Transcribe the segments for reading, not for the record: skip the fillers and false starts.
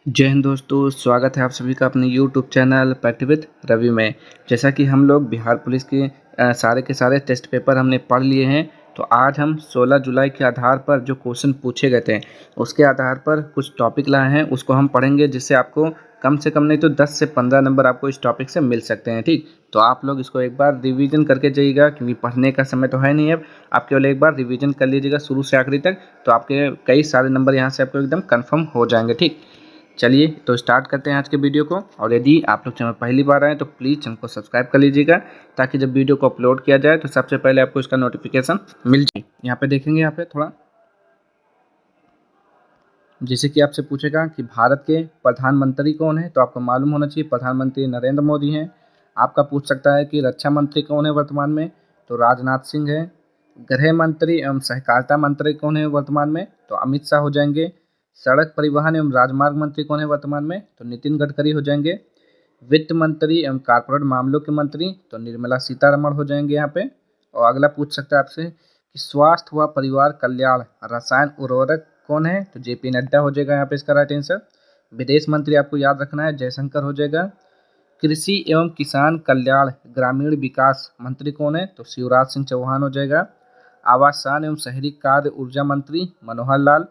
जय हिंद दोस्तों, स्वागत है आप सभी का अपने YouTube channel fact with Ravi में। जैसा कि हम लोग बिहार पुलिस के सारे के सारे टेस्ट पेपर हमने पढ़ लिए हैं, तो आज हम 16 जुलाई के आधार पर जो क्वेश्चन पूछे गए थे उसके आधार पर कुछ टॉपिक लाए हैं, उसको हम पढ़ेंगे, जिससे आपको कम से कम नहीं तो 10 से 15 नंबर आपको इस टॉपिक से मिल सकते हैं। ठीक, तो आप लोग इसको एक बार रिवीजन करके जाइएगा, क्योंकि पढ़ने का समय तो है नहीं। अब आप केवल एक बार रिवीजन कर लीजिएगा शुरू से आखिरी तक, तो आपके कई सारे नंबर यहाँ से आपको एकदम कन्फर्म हो जाएंगे। ठीक, चलिए तो स्टार्ट करते हैं आज के वीडियो को। और यदि आप लोग चैनल पहली बार आए तो प्लीज़ चैनल को सब्सक्राइब कर लीजिएगा, ताकि जब वीडियो को अपलोड किया जाए तो सबसे पहले आपको इसका नोटिफिकेशन मिल जाए। यहाँ पे देखेंगे, यहाँ पे थोड़ा जैसे कि आपसे पूछेगा कि भारत के प्रधानमंत्री कौन है, तो आपको मालूम होना चाहिए प्रधानमंत्री नरेंद्र मोदी हैं। आपका पूछ सकता है कि रक्षा मंत्री कौन है वर्तमान में, तो राजनाथ सिंह है। गृह मंत्री एवं सहकारिता मंत्री कौन है वर्तमान में, तो अमित शाह हो जाएंगे। सड़क परिवहन एवं राजमार्ग मंत्री कौन है वर्तमान में, तो नितिन गडकरी हो जाएंगे। वित्त मंत्री एवं कॉर्पोरेट मामलों के मंत्री तो निर्मला सीतारमण हो जाएंगे यहाँ पे। और अगला पूछ सकता है आपसे कि स्वास्थ्य व परिवार कल्याण रसायन उर्वरक कौन है, तो जेपी नड्डा हो जाएगा यहाँ पे इसका राइट आंसर। विदेश मंत्री आपको याद रखना है, जयशंकर हो जाएगा। कृषि एवं किसान कल्याण ग्रामीण विकास मंत्री कौन है, तो शिवराज सिंह चौहान हो जाएगा। आवासन एवं शहरी कार्य ऊर्जा मंत्री मनोहर लाल।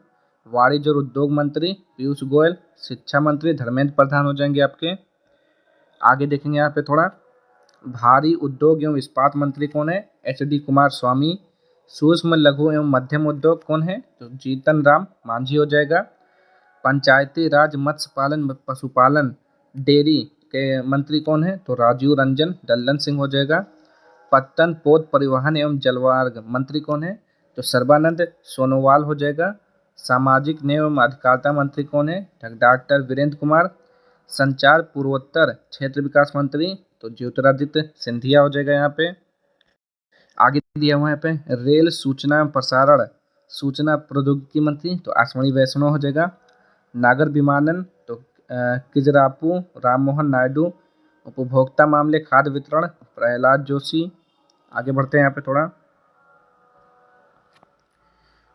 वाणिज्य और उद्योग मंत्री पीयूष गोयल। शिक्षा मंत्री धर्मेंद्र प्रधान हो जाएंगे आपके। आगे देखेंगे यहाँ पे थोड़ा, भारी उद्योग एवं इस्पात मंत्री कौन है, एच डी कुमार स्वामी। सूक्ष्म लघु एवं मध्यम उद्योग कौन है, तो जीतन राम मांझी हो जाएगा। पंचायती राज मत्स्य पालन पशुपालन डेयरी के मंत्री कौन है, तो राजीव रंजन दल्लन सिंह हो जाएगा। पत्तन पोत परिवहन एवं जलमार्ग मंत्री कौन है, तो सर्बानंद सोनोवाल हो जाएगा। सामाजिक न्याय एवं अधिकारिता मंत्री कौन है, डॉक्टर वीरेंद्र कुमार। संचार पूर्वोत्तर क्षेत्र विकास मंत्री तो ज्योतिरादित्य सिंधिया हो जाएगा यहाँ पे। आगे दिया हुआ है यहाँ पे रेल सूचना एवं प्रसारण सूचना प्रौद्योगिकी मंत्री तो अश्विनी वैष्णव हो जाएगा। नागर विमानन तो किजरापू राम मोहन नायडू। उपभोक्ता मामले खाद्य वितरण प्रहलाद जोशी। आगे बढ़ते हैं यहाँ पे थोड़ा,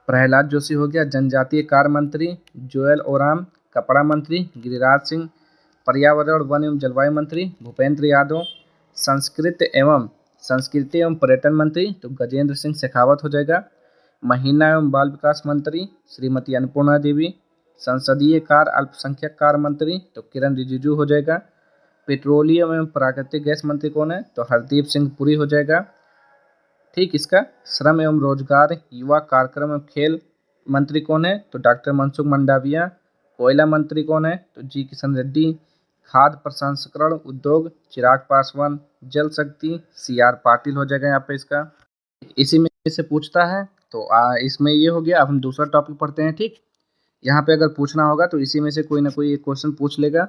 प्रहलाद जोशी हो गया। जनजातीय कार्य मंत्री जोएल ओराम। कपड़ा मंत्री गिरिराज सिंह। पर्यावरण वन एवं जलवायु मंत्री भूपेंद्र यादव। संस्कृति एवं पर्यटन मंत्री तो गजेंद्र सिंह शेखावत हो जाएगा। महिला एवं बाल विकास मंत्री श्रीमती अन्नपूर्णा देवी। संसदीय कार्य अल्पसंख्यक कार्य मंत्री तो किरण रिजिजू हो जाएगा। पेट्रोलियम एवं प्राकृतिक गैस मंत्री कौन है, तो हरदीप सिंह पुरी हो जाएगा। ठीक, इसका श्रम एवं रोजगार युवा कार्यक्रम एवं खेल मंत्री कौन है, तो डॉक्टर मनसुख मंडाविया। कोयला मंत्री कौन है, तो जी किशन रेड्डी। खाद्य प्रसंस्करण उद्योग चिराग पासवान। जल शक्ति सी आर पाटिल हो जाएगा यहाँ पे इसका। इसी में से पूछता है, तो इसमें ये हो गया। अब हम दूसरा टॉपिक पढ़ते हैं। ठीक, यहाँ पे अगर पूछना होगा तो इसी में से कोई ना कोई एक क्वेश्चन पूछ लेगा।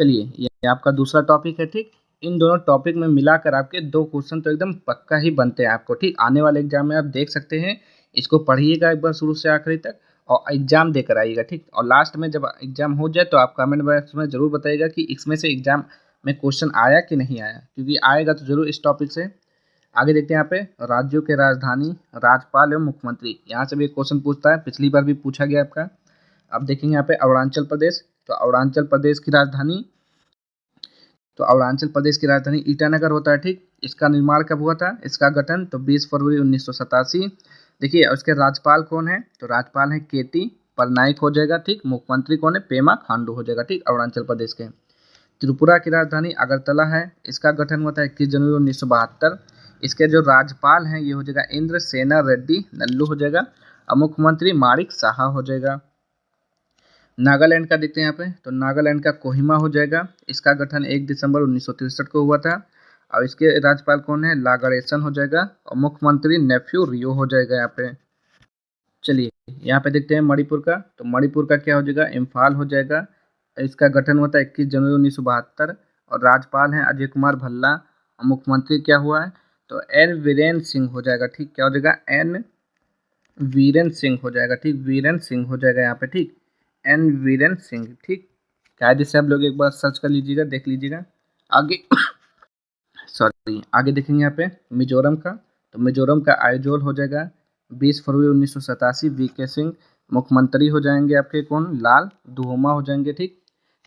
चलिए, ये आपका दूसरा टॉपिक है। ठीक, इन दोनों टॉपिक में मिलाकर आपके दो क्वेश्चन तो एकदम पक्का ही बनते हैं आपको। ठीक, आने वाले एग्जाम में आप देख सकते हैं। इसको पढ़िएगा एक बार शुरू से आखिरी तक, और एग्जाम देकर आइएगा। ठीक, और लास्ट में जब एग्जाम हो जाए तो आप कमेंट बॉक्स में जरूर बताइएगा कि इसमें से एग्जाम में क्वेश्चन आया कि नहीं आया, क्योंकि आएगा तो जरूर इस टॉपिक से। आगे देखते हैं यहाँ पे, राज्यों के राजधानी राज्यपाल एवं मुख्यमंत्री, यहाँ से भी एक क्वेश्चन पूछता है, पिछली बार भी पूछा गया आपका। अब देखेंगे यहाँ पे अरुणाचल प्रदेश, तो अरुणाचल प्रदेश की राजधानी ईटानगर होता है। ठीक, इसका निर्माण कब हुआ था, इसका गठन तो 20 फरवरी 1987। देखिए, उसके राज्यपाल कौन है, तो राज्यपाल है केटी पटनायक हो जाएगा। ठीक, मुख्यमंत्री कौन है, पेमा खांडू हो जाएगा। ठीक, अरुणाचल प्रदेश के। त्रिपुरा की राजधानी अगरतला है, इसका गठन हुआ था 21 जनवरी 1972। इसके जो राज्यपाल हैं ये हो जाएगा इंद्र सेना रेड्डी नल्लू हो जाएगा, और मुख्यमंत्री माणिक साहा हो जाएगा। नागालैंड का देखते हैं यहाँ पे, तो नागालैंड का कोहिमा हो जाएगा। इसका गठन 1 दिसंबर 1963 को हुआ था, और इसके राज्यपाल कौन है, लागारेसन हो जाएगा, और मुख्यमंत्री नेफ्यू रियो हो जाएगा यहाँ पे। चलिए, यहाँ पे देखते हैं मणिपुर का, तो मणिपुर का क्या हो जाएगा, इम्फाल हो जाएगा। इसका गठन हुआ था 21 जनवरी 1972, और राज्यपाल हैं अजय कुमार भल्ला, और मुख्यमंत्री क्या हुआ है, तो एन वीरेंद्र सिंह हो जाएगा। ठीक, क्या हो जाएगा, एन वीरेंद्र सिंह हो जाएगा। ठीक, वीरेंद्र सिंह हो जाएगा यहाँ पे। ठीक, एन वीरेंद्र सिंह। ठीक, कायदे से आप लोग एक बार सर्च कर लीजिएगा, देख लीजिएगा। आगे सॉरी, आगे देखेंगे यहाँ पे मिजोरम का, तो मिजोरम का आइजोल हो जाएगा 20 फरवरी 1987, वी के सिंह। मुख्यमंत्री हो जाएंगे आपके कौन, लाल दुहोमा हो जाएंगे। ठीक।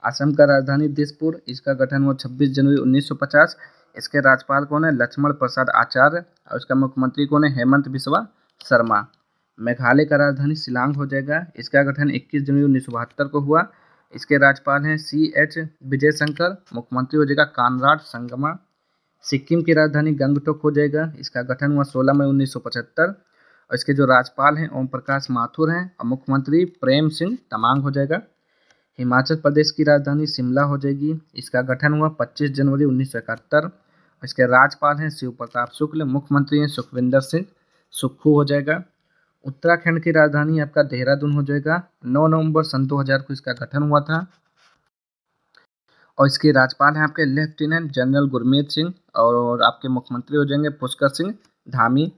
असम का राजधानी दिसपुर, इसका गठन हुआ 26 जनवरी 1950। इसके राज्यपाल कौन है, लक्ष्मण प्रसाद आचार्य, और इसका मुख्यमंत्री कौन है, हेमंत बिस्वा शर्मा। मेघालय का राजधानी शिलांग हो जाएगा, इसका गठन 21 जनवरी 1972 को हुआ। इसके राज्यपाल हैं CH विजय शंकर, मुख्यमंत्री हो जाएगा कानराड संगमा। सिक्किम की राजधानी गंगटोक हो जाएगा, इसका गठन हुआ 16 मई 1975। और इसके जो राज्यपाल हैं ओम प्रकाश माथुर हैं, और मुख्यमंत्री प्रेम सिंह तमांग हो जाएगा। हिमाचल प्रदेश की राजधानी शिमला हो जाएगी, इसका गठन हुआ 25 जनवरी 1971। इसके राज्यपाल हैं शिव प्रताप शुक्ल, मुख्यमंत्री हैं सुखविंदर सिंह सुक्खू हो जाएगा। उत्तराखंड की राजधानी आपका देहरादून हो जाएगा, 9 नवंबर सन 2000 को इसका गठन हुआ था। और इसके राज्यपाल हैं आपके लेफ्टिनेंट जनरल गुरमीत सिंह, और आपके मुख्यमंत्री हो जाएंगे पुष्कर सिंह धामी।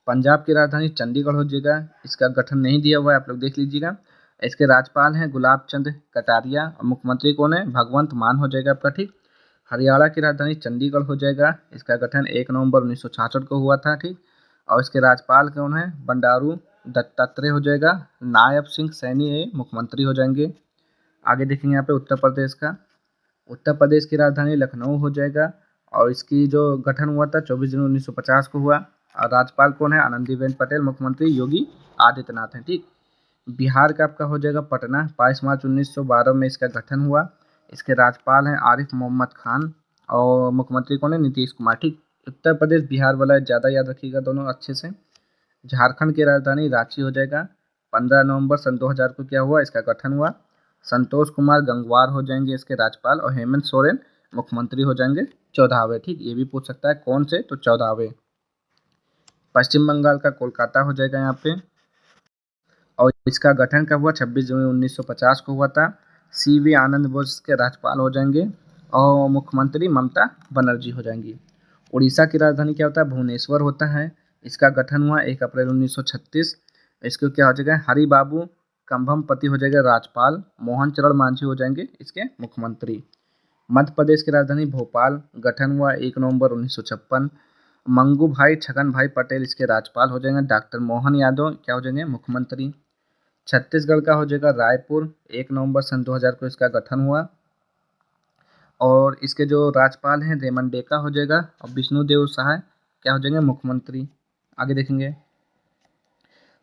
पंजाब की राजधानी चंडीगढ़ हो जाएगा, इसका गठन नहीं दिया हुआ है, आप लोग देख लीजिएगा। इसके राज्यपाल हैं गुलाब चंद कटारिया, और मुख्यमंत्री कौन है, भगवंत मान हो जाएगा आपका। ठीक। हरियाणा की राजधानी चंडीगढ़ हो जाएगा, इसका गठन 1 नवंबर 1966 को हुआ था। ठीक। और इसके राज्यपाल कौन है, बंडारू दत्तात्रेय हो जाएगा। नायब सिंह सैनी ये मुख्यमंत्री हो जाएंगे। आगे देखेंगे यहाँ पे उत्तर प्रदेश का। उत्तर प्रदेश की राजधानी लखनऊ हो जाएगा, और इसकी जो गठन हुआ था 24 जनवरी 1950 को हुआ। और राज्यपाल कौन है, आनंदीबेन पटेल, मुख्यमंत्री योगी आदित्यनाथ हैं। ठीक। बिहार का आपका हो जाएगा पटना, 22 मार्च 1912 में इसका गठन हुआ। इसके राज्यपाल हैं आरिफ मोहम्मद खान, और मुख्यमंत्री कौन है, नीतीश कुमार। ठीक। उत्तर प्रदेश बिहार वाला ज़्यादा याद रखिएगा दोनों अच्छे से। झारखंड की राजधानी रांची हो जाएगा, 15 नवंबर सन 2000 को क्या हुआ, इसका गठन हुआ। संतोष कुमार गंगवार हो जाएंगे इसके राज्यपाल, और हेमंत सोरेन मुख्यमंत्री हो जाएंगे 14वें। ठीक। ये भी पूछ सकता है कौन से, तो 14वें। पश्चिम बंगाल का कोलकाता हो जाएगा यहाँ पे, और इसका गठन कब हुआ, 26 जनवरी 1950 को हुआ था। CV आनंद बोस के राज्यपाल हो जाएंगे, और मुख्यमंत्री ममता बनर्जी हो जाएंगी। उड़ीसा की राजधानी क्या होता है, भुवनेश्वर होता है, इसका गठन हुआ 1 अप्रैल 1936। इसको क्या हो जाएगा, हरिबाबू कंभमपति हो जाएगा राज्यपाल, मोहन चरण मांझी हो जाएंगे इसके मुख्यमंत्री। मध्य प्रदेश की राजधानी भोपाल, गठन हुआ 1 नवंबर 1956। मंगू भाई छगन भाई पटेल इसके राज्यपाल हो जाएंगे, डॉक्टर मोहन यादव क्या हो जाएंगे, मुख्यमंत्री। छत्तीसगढ़ का हो जाएगा रायपुर, 1 नवंबर सन 2000 को इसका गठन हुआ, और इसके जो राज्यपाल हैं रेमन डेका हो जाएगा, और विष्णुदेव सहाय क्या हो जाएंगे, मुख्यमंत्री। आगे देखेंगे।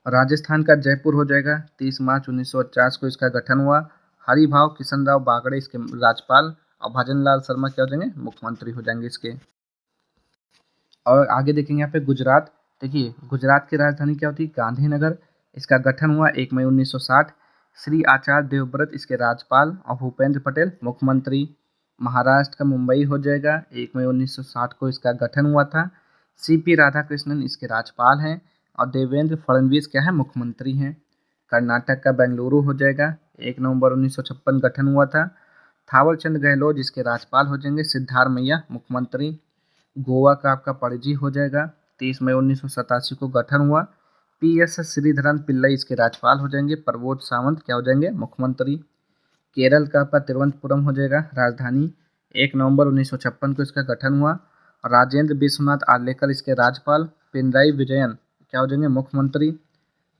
राजस्थान का जयपुर हो जाएगा, 30 मार्च 1950 को इसका गठन हुआ। हरिभाव किशन राव बागड़े इसके राज्यपाल, और भजन लाल शर्मा क्या हो जाएंगे, मुख्यमंत्री हो जाएंगे इसके। और आगे देखेंगे यहाँ पे गुजरात। देखिए गुजरात की राजधानी क्या होती है, गांधीनगर, इसका गठन हुआ 1 मई 1960। श्री आचार्य देवव्रत इसके राज्यपाल, और भूपेंद्र पटेल मुख्यमंत्री। महाराष्ट्र का मुंबई हो जाएगा, 1 मई 1960 को इसका गठन हुआ था। CP राधाकृष्णन इसके राज्यपाल हैं, और देवेंद्र फडणवीस क्या है, मुख्यमंत्री हैं। कर्नाटक का बेंगलुरु हो जाएगा, 1 नवंबर 1956 गठन हुआ था। थावरचंद गहलोत इसके राज्यपाल हो जाएंगे, सिद्धारमैया मुख्यमंत्री। गोवा का आपका पणजी हो जाएगा, 30 मई 1987 को गठन हुआ। PS श्रीधरन पिल्लई इसके राज्यपाल हो जाएंगे, प्रमोद सावंत क्या हो जाएंगे, मुख्यमंत्री। केरल का आपका तिरुवनंतपुरम हो जाएगा राजधानी, 1 नवंबर 1956 को इसका गठन हुआ। राजेंद्र विश्वनाथ आर्लेकर इसके राज्यपाल, पिनराई विजयन क्या हो जाएंगे, मुख्यमंत्री।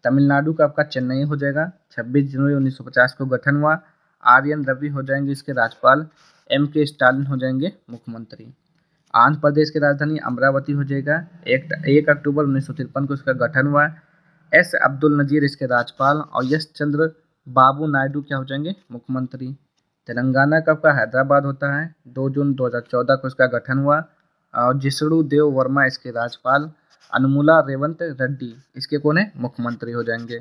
तमिलनाडु का आपका चेन्नई हो जाएगा, 26 जनवरी 1950 को गठन हुआ। RN रवि हो जाएंगे इसके राज्यपाल, MK स्टालिन हो जाएंगे मुख्यमंत्री। आंध्र प्रदेश की राजधानी अमरावती हो जाएगा, 1 अक्टूबर 1953 को इसका गठन हुआ। S अब्दुल नजीर इसके राज्यपाल, और यश चंद्र बाबू नायडू क्या हो जाएंगे, मुख्यमंत्री। तेलंगाना का आपका हैदराबाद होता है, 2 जून 2014 को इसका गठन हुआ, और जिष्णु देव वर्मा इसके राज्यपाल। अनुमुला रेवंत रेड्डी इसके कौन है, मुख्यमंत्री हो जाएंगे।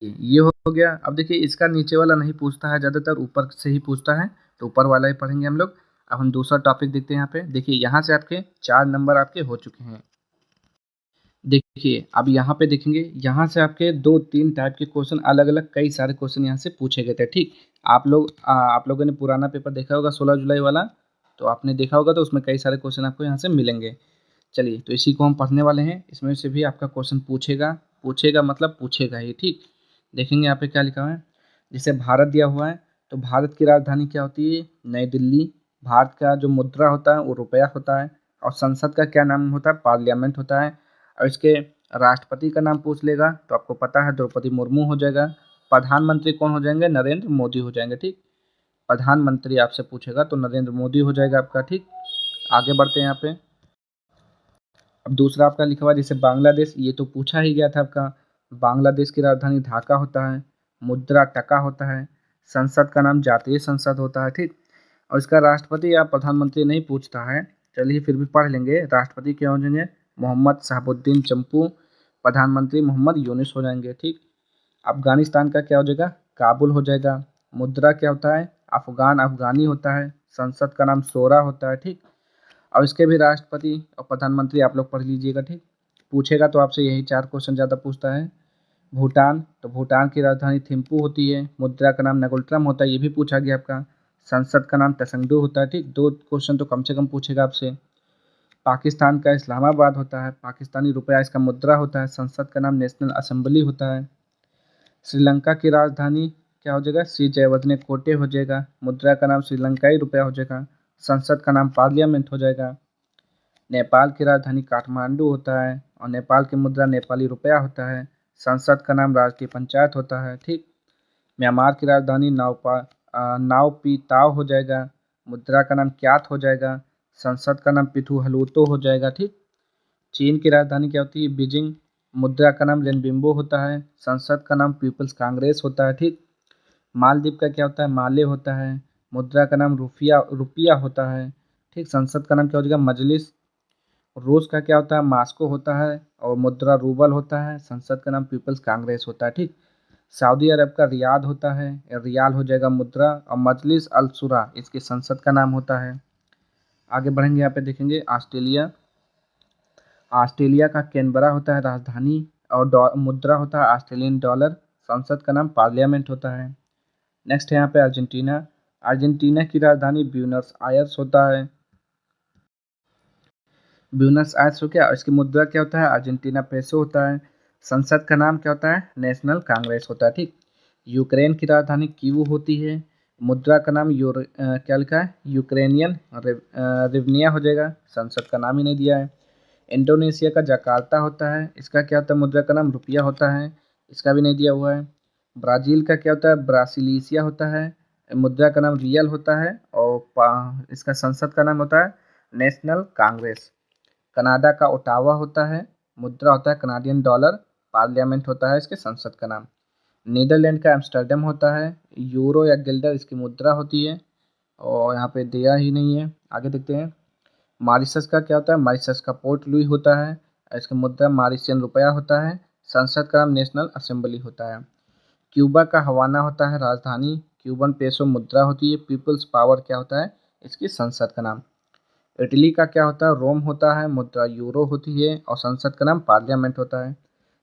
ये हो गया। अब देखिए इसका नीचे वाला नहीं पूछता है, ज़्यादातर ऊपर से ही पूछता है, तो ऊपर वाला ही पढ़ेंगे हम लोग। अब हम दूसरा टॉपिक देखते हैं यहाँ पे। देखिए यहाँ से आपके 4 नंबर आपके हो चुके हैं। देखिए अब यहाँ पे देखेंगे, यहाँ से आपके 2-3 टाइप के क्वेश्चन अलग अलग कई सारे क्वेश्चन यहाँ से पूछे गए थे। ठीक। आप लोगों ने पुराना पेपर देखा होगा 16 जुलाई वाला, तो आपने देखा होगा, तो उसमें कई सारे क्वेश्चन आपको यहाँ से मिलेंगे। चलिए तो इसी को हम पढ़ने वाले हैं, इसमें से भी आपका क्वेश्चन पूछेगा मतलब पूछेगा ही। ठीक। देखेंगे यहाँ पे क्या लिखा हुआ है। जैसे भारत दिया हुआ है, तो भारत की राजधानी क्या होती है, नई दिल्ली। भारत का जो मुद्रा होता है वो रुपया होता है, और संसद का क्या नाम होता है, पार्लियामेंट होता है। और इसके राष्ट्रपति का नाम पूछ लेगा तो आपको पता है द्रौपदी मुर्मू हो जाएगा। प्रधानमंत्री कौन हो जाएंगे? नरेंद्र मोदी हो जाएंगे। ठीक, प्रधानमंत्री आपसे पूछेगा तो नरेंद्र मोदी हो जाएगा आपका। ठीक, आगे बढ़ते हैं यहाँ पे। अब दूसरा आपका लिखा हुआ जैसे बांग्लादेश, ये तो पूछा ही गया था आपका। बांग्लादेश की राजधानी ढाका होता है, मुद्रा टका होता है, संसद का नाम जातीय संसद होता है। ठीक, और इसका राष्ट्रपति या प्रधानमंत्री नहीं पूछता है, चलिए फिर भी पढ़ लेंगे। राष्ट्रपति क्या हो जाएंगे? मोहम्मद शहाबुद्दीन चंपू। प्रधानमंत्री मोहम्मद यूनिस हो जाएंगे। ठीक, अफगानिस्तान का क्या हो जाएगा? काबुल हो जाएगा। मुद्रा क्या होता है? अफगान अफगानी होता है। संसद का नाम शोरा होता है। ठीक, और इसके भी राष्ट्रपति और प्रधानमंत्री आप लोग पढ़ लीजिएगा। ठीक, पूछेगा तो आपसे यही 4 क्वेश्चन ज़्यादा पूछता है। भूटान, तो भूटान की राजधानी थिम्पू होती है। मुद्रा का नाम नगुल्ट्रम होता है, ये भी पूछा गया आपका। संसद का नाम तसंगडू होता है। ठीक, 2 क्वेश्चन तो कम से कम पूछेगा आपसे। पाकिस्तान का इस्लामाबाद होता है, पाकिस्तानी रुपया इसका मुद्रा होता है। संसद का नाम नेशनल असेंबली होता है। श्रीलंका की राजधानी क्या हो जाएगा? श्री जयवर्धने कोटे हो जाएगा। मुद्रा का नाम श्रीलंकाई रुपया हो जाएगा। संसद का नाम पार्लियामेंट हो जाएगा। नेपाल की राजधानी काठमांडू होता है और नेपाल की मुद्रा नेपाली रुपया होता है। संसद का नाम राष्ट्रीय पंचायत होता है। ठीक, म्यांमार की राजधानी नावपीताओ हो जाएगा। मुद्रा का नाम क्यात हो जाएगा। संसद का नाम पिथुहलुतो हो जाएगा। ठीक, चीन की राजधानी क्या होती है? बीजिंग। मुद्रा का नाम रेनबिम्बो होता है। संसद का नाम पीपल्स कांग्रेस होता है। ठीक, मालदीव का क्या होता है? माले होता है। मुद्रा का नाम रुपया होता है। ठीक, संसद का नाम क्या हो जाएगा? मजलिस। रूस का क्या होता है? मास्को होता है और मुद्रा रूबल होता है। संसद का नाम पीपल्स कांग्रेस होता है। ठीक, सऊदी अरब का रियाद होता है, रियाल हो जाएगा मुद्रा, और मजलिस अल शुरा इसकी संसद का नाम होता है। आगे बढ़ेंगे, यहाँ पे देखेंगे ऑस्ट्रेलिया। ऑस्ट्रेलिया का कैनबरा होता है राजधानी, और मुद्रा होता है ऑस्ट्रेलियन डॉलर। संसद का नाम पार्लियामेंट होता है। नेक्स्ट है यहाँ पे अर्जेंटीना। अर्जेंटीना की राजधानी ब्यूनस आयर्स होता है। ब्यूनस आयर्स हो गया, और इसकी मुद्रा क्या होता है? अर्जेंटीना पेसो होता है। संसद का नाम क्या होता है? नेशनल कांग्रेस होता है। ठीक, यूक्रेन की राजधानी कीव होती है। मुद्रा का नाम क्या लिखा है? यूक्रेनियन रिवनिया हो जाएगा। संसद का नाम ही नहीं दिया है। इंडोनेशिया का जकार्ता होता है, इसका क्या होता है? मुद्रा का नाम रुपया होता है, इसका भी नहीं दिया हुआ है। ब्राज़ील का क्या होता है? ब्रासिलिसिया होता है, मुद्रा का नाम रियल होता है, और इसका संसद का नाम होता है नेशनल कांग्रेस। कनाडा का ओटावा होता है, मुद्रा होता है कनाडियन डॉलर, पार्लियामेंट होता है इसके संसद का नाम। नीदरलैंड का एम्स्टर्डम होता है, यूरो या गिल्डर इसकी मुद्रा होती है, और यहाँ पे दिया ही नहीं है। आगे देखते हैं। मॉरिशस का क्या होता है? मॉरिशस का पोर्ट लुई होता है, इसका मुद्रा मॉरिशियन रुपया होता है। संसद का नाम नेशनल असेंबली होता है। क्यूबा का हवाना होता है राजधानी, क्यूबन पेसो मुद्रा होती है। पीपल्स पावर क्या होता है? इसकी संसद का नाम। इटली का क्या होता है? रोम होता है, मुद्रा यूरो होती है, और संसद का नाम पार्लियामेंट होता है।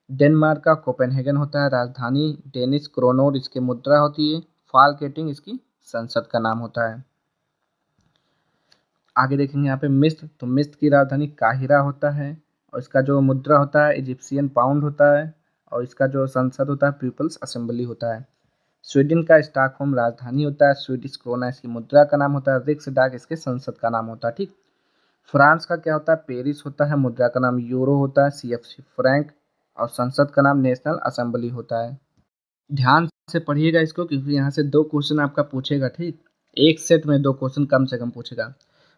डेनमार्क का कोपेनहेगन होता है राजधानी, डेनिश क्रोनोर इसकी मुद्रा होती है। फाल्केटिंग इसकी संसद का नाम होता है। आगे देखेंगे यहाँ पे मिस्र, तो मिस्र की राजधानी काहिरा होता है, और इसका जो मुद्रा होता है इजिप्शियन पाउंड होता है, और इसका जो संसद होता है पीपल्स असेंबली होता है। स्वीडन का स्टॉकहोम राजधानी होता है, स्वीडिश क्रोना इसकी मुद्रा का नाम होता है। रिक्सडाग इसके संसद का नाम होता है। ठीक, फ्रांस का क्या होता है? पेरिस होता है, मुद्रा का नाम यूरो होता है, सीएफसी फ्रैंक, और संसद का नाम नेशनल असेंबली होता है। ध्यान से पढ़िएगा इसको, क्योंकि यहाँ से 2 क्वेश्चन आपका पूछेगा। ठीक, एक सेट में 2 क्वेश्चन कम से कम पूछेगा।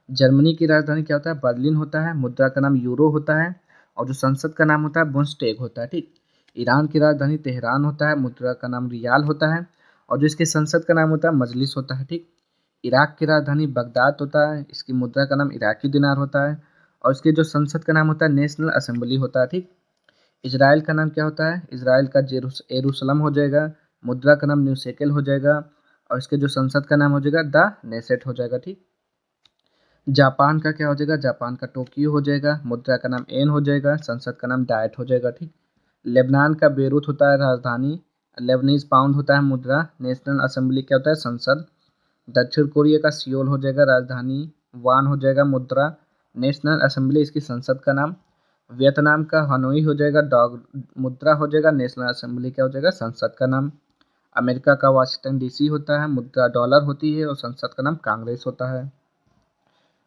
जर्मनी की राजधानी क्या होता है? बर्लिन होता है, मुद्रा का नाम यूरो होता है, और जो संसद का नाम होता है बुंडस्टैग होता है। ठीक, ईरान की राजधानी तेहरान होता है, मुद्रा का नाम रियाल होता है, और जो इसके संसद का नाम होता है मजलिस होता है। ठीक, इराक की राजधानी बगदाद होता है, इसकी मुद्रा का नाम इराकी दिनार होता है, और इसके जो संसद का नाम होता है नेशनल असेंबली होता है। ठीक, इजराइल का नाम क्या होता है? इजराइल का एरूशलम हो जाएगा, मुद्रा का नाम न्यू शेकेल हो जाएगा, और इसके जो संसद का नाम हो जाएगा द नेसेट हो जाएगा। ठीक, जापान का क्या हो जाएगा? जापान का टोक्यो हो जाएगा, मुद्रा का नाम एन हो जाएगा, संसद का नाम डायट हो जाएगा। ठीक, लेबनान का बेरूत होता है राजधानी, लेबनीज पाउंड होता है मुद्रा, नेशनल असेंबली क्या होता है? संसद। दक्षिण कोरिया का सियोल हो जाएगा राजधानी, वान हो जाएगा मुद्रा, नेशनल असेंबली इसकी संसद का नाम। वियतनाम का हनोई हो जाएगा डॉग, मुद्रा हो जाएगा, नेशनल असेंबली क्या हो जाएगा? संसद का नाम। अमेरिका का वाशिंगटन डीसी होता है, मुद्रा डॉलर होती है, और संसद का नाम कांग्रेस होता है।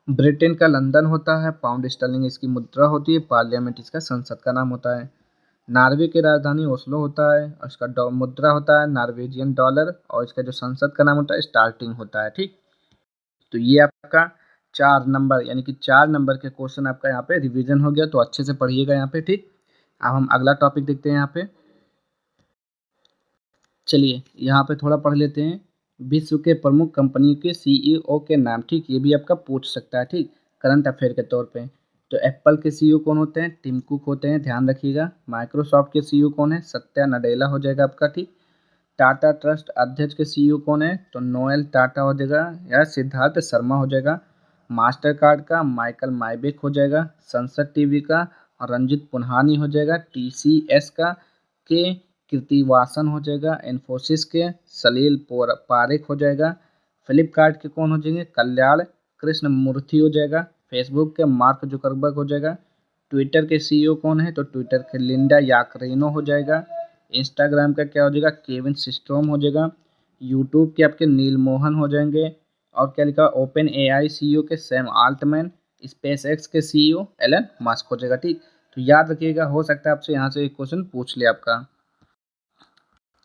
ब्रिटेन का लंदन होता है, पाउंड स्टर्लिंग इसकी मुद्रा होती है, पार्लियामेंट इसका संसद का नाम होता है। नॉर्वे की राजधानी ओस्लो होता है और इसका मुद्रा होता है नॉर्वेजियन डॉलर और इसका जो संसद का नाम होता है स्टार्टिंग होता है। ठीक, तो ये आपका 4 नंबर यानी कि 4 नंबर के क्वेश्चन आपका यहाँ पे रिवीजन हो गया, तो अच्छे से पढ़िएगा यहाँ पे। ठीक, अब हम अगला टॉपिक देखते हैं यहाँ पे। चलिए यहाँ पे थोड़ा पढ़ लेते हैं, विश्व के प्रमुख कंपनियों के सीईओ के नाम। ठीक, ये भी आपका पूछ सकता है। ठीक, करंट अफेयर के तौर पे। तो एप्पल के सीईओ कौन होते हैं? टिम कुक होते हैं, ध्यान रखिएगा। माइक्रोसॉफ्ट के सीईओ कौन है? सत्या नडेला हो जाएगा आपका। ठीक, टाटा ट्रस्ट अध्यक्ष के सीईओ कौन है? तो नोएल टाटा हो जाएगा या सिद्धार्थ शर्मा हो जाएगा। मास्टर कार्ड का माइकल माइबेक हो जाएगा। संसद टीवी का रंजित पुन्हानी हो जाएगा। टीसीएस का के कृतिवासन हो जाएगा। इन्फोसिस के सलील पारेख हो जाएगा। फ्लिपकार्ट के कौन हो जाएंगे? कल्याण कृष्ण मूर्ति हो जाएगा। फेसबुक के मार्क जुकरबर्ग हो जाएगा। ट्विटर के सीईओ कौन है? तो ट्विटर के लिंडा याकरिनो हो जाएगा। इंस्टाग्राम का क्या हो जाएगा? केविन सिस्ट्रोम हो जाएगा। यूट्यूब के आपके नील मोहन हो जाएंगे। और क्या लिखा? ओपन एआई सीईओ के सैम आल्टमैन। स्पेस एक्स के सीईओ एलन मस्क हो जाएगा। ठीक, तो याद रखिएगा, हो सकता है आपसे यहाँ से एक क्वेश्चन पूछ ले आपका।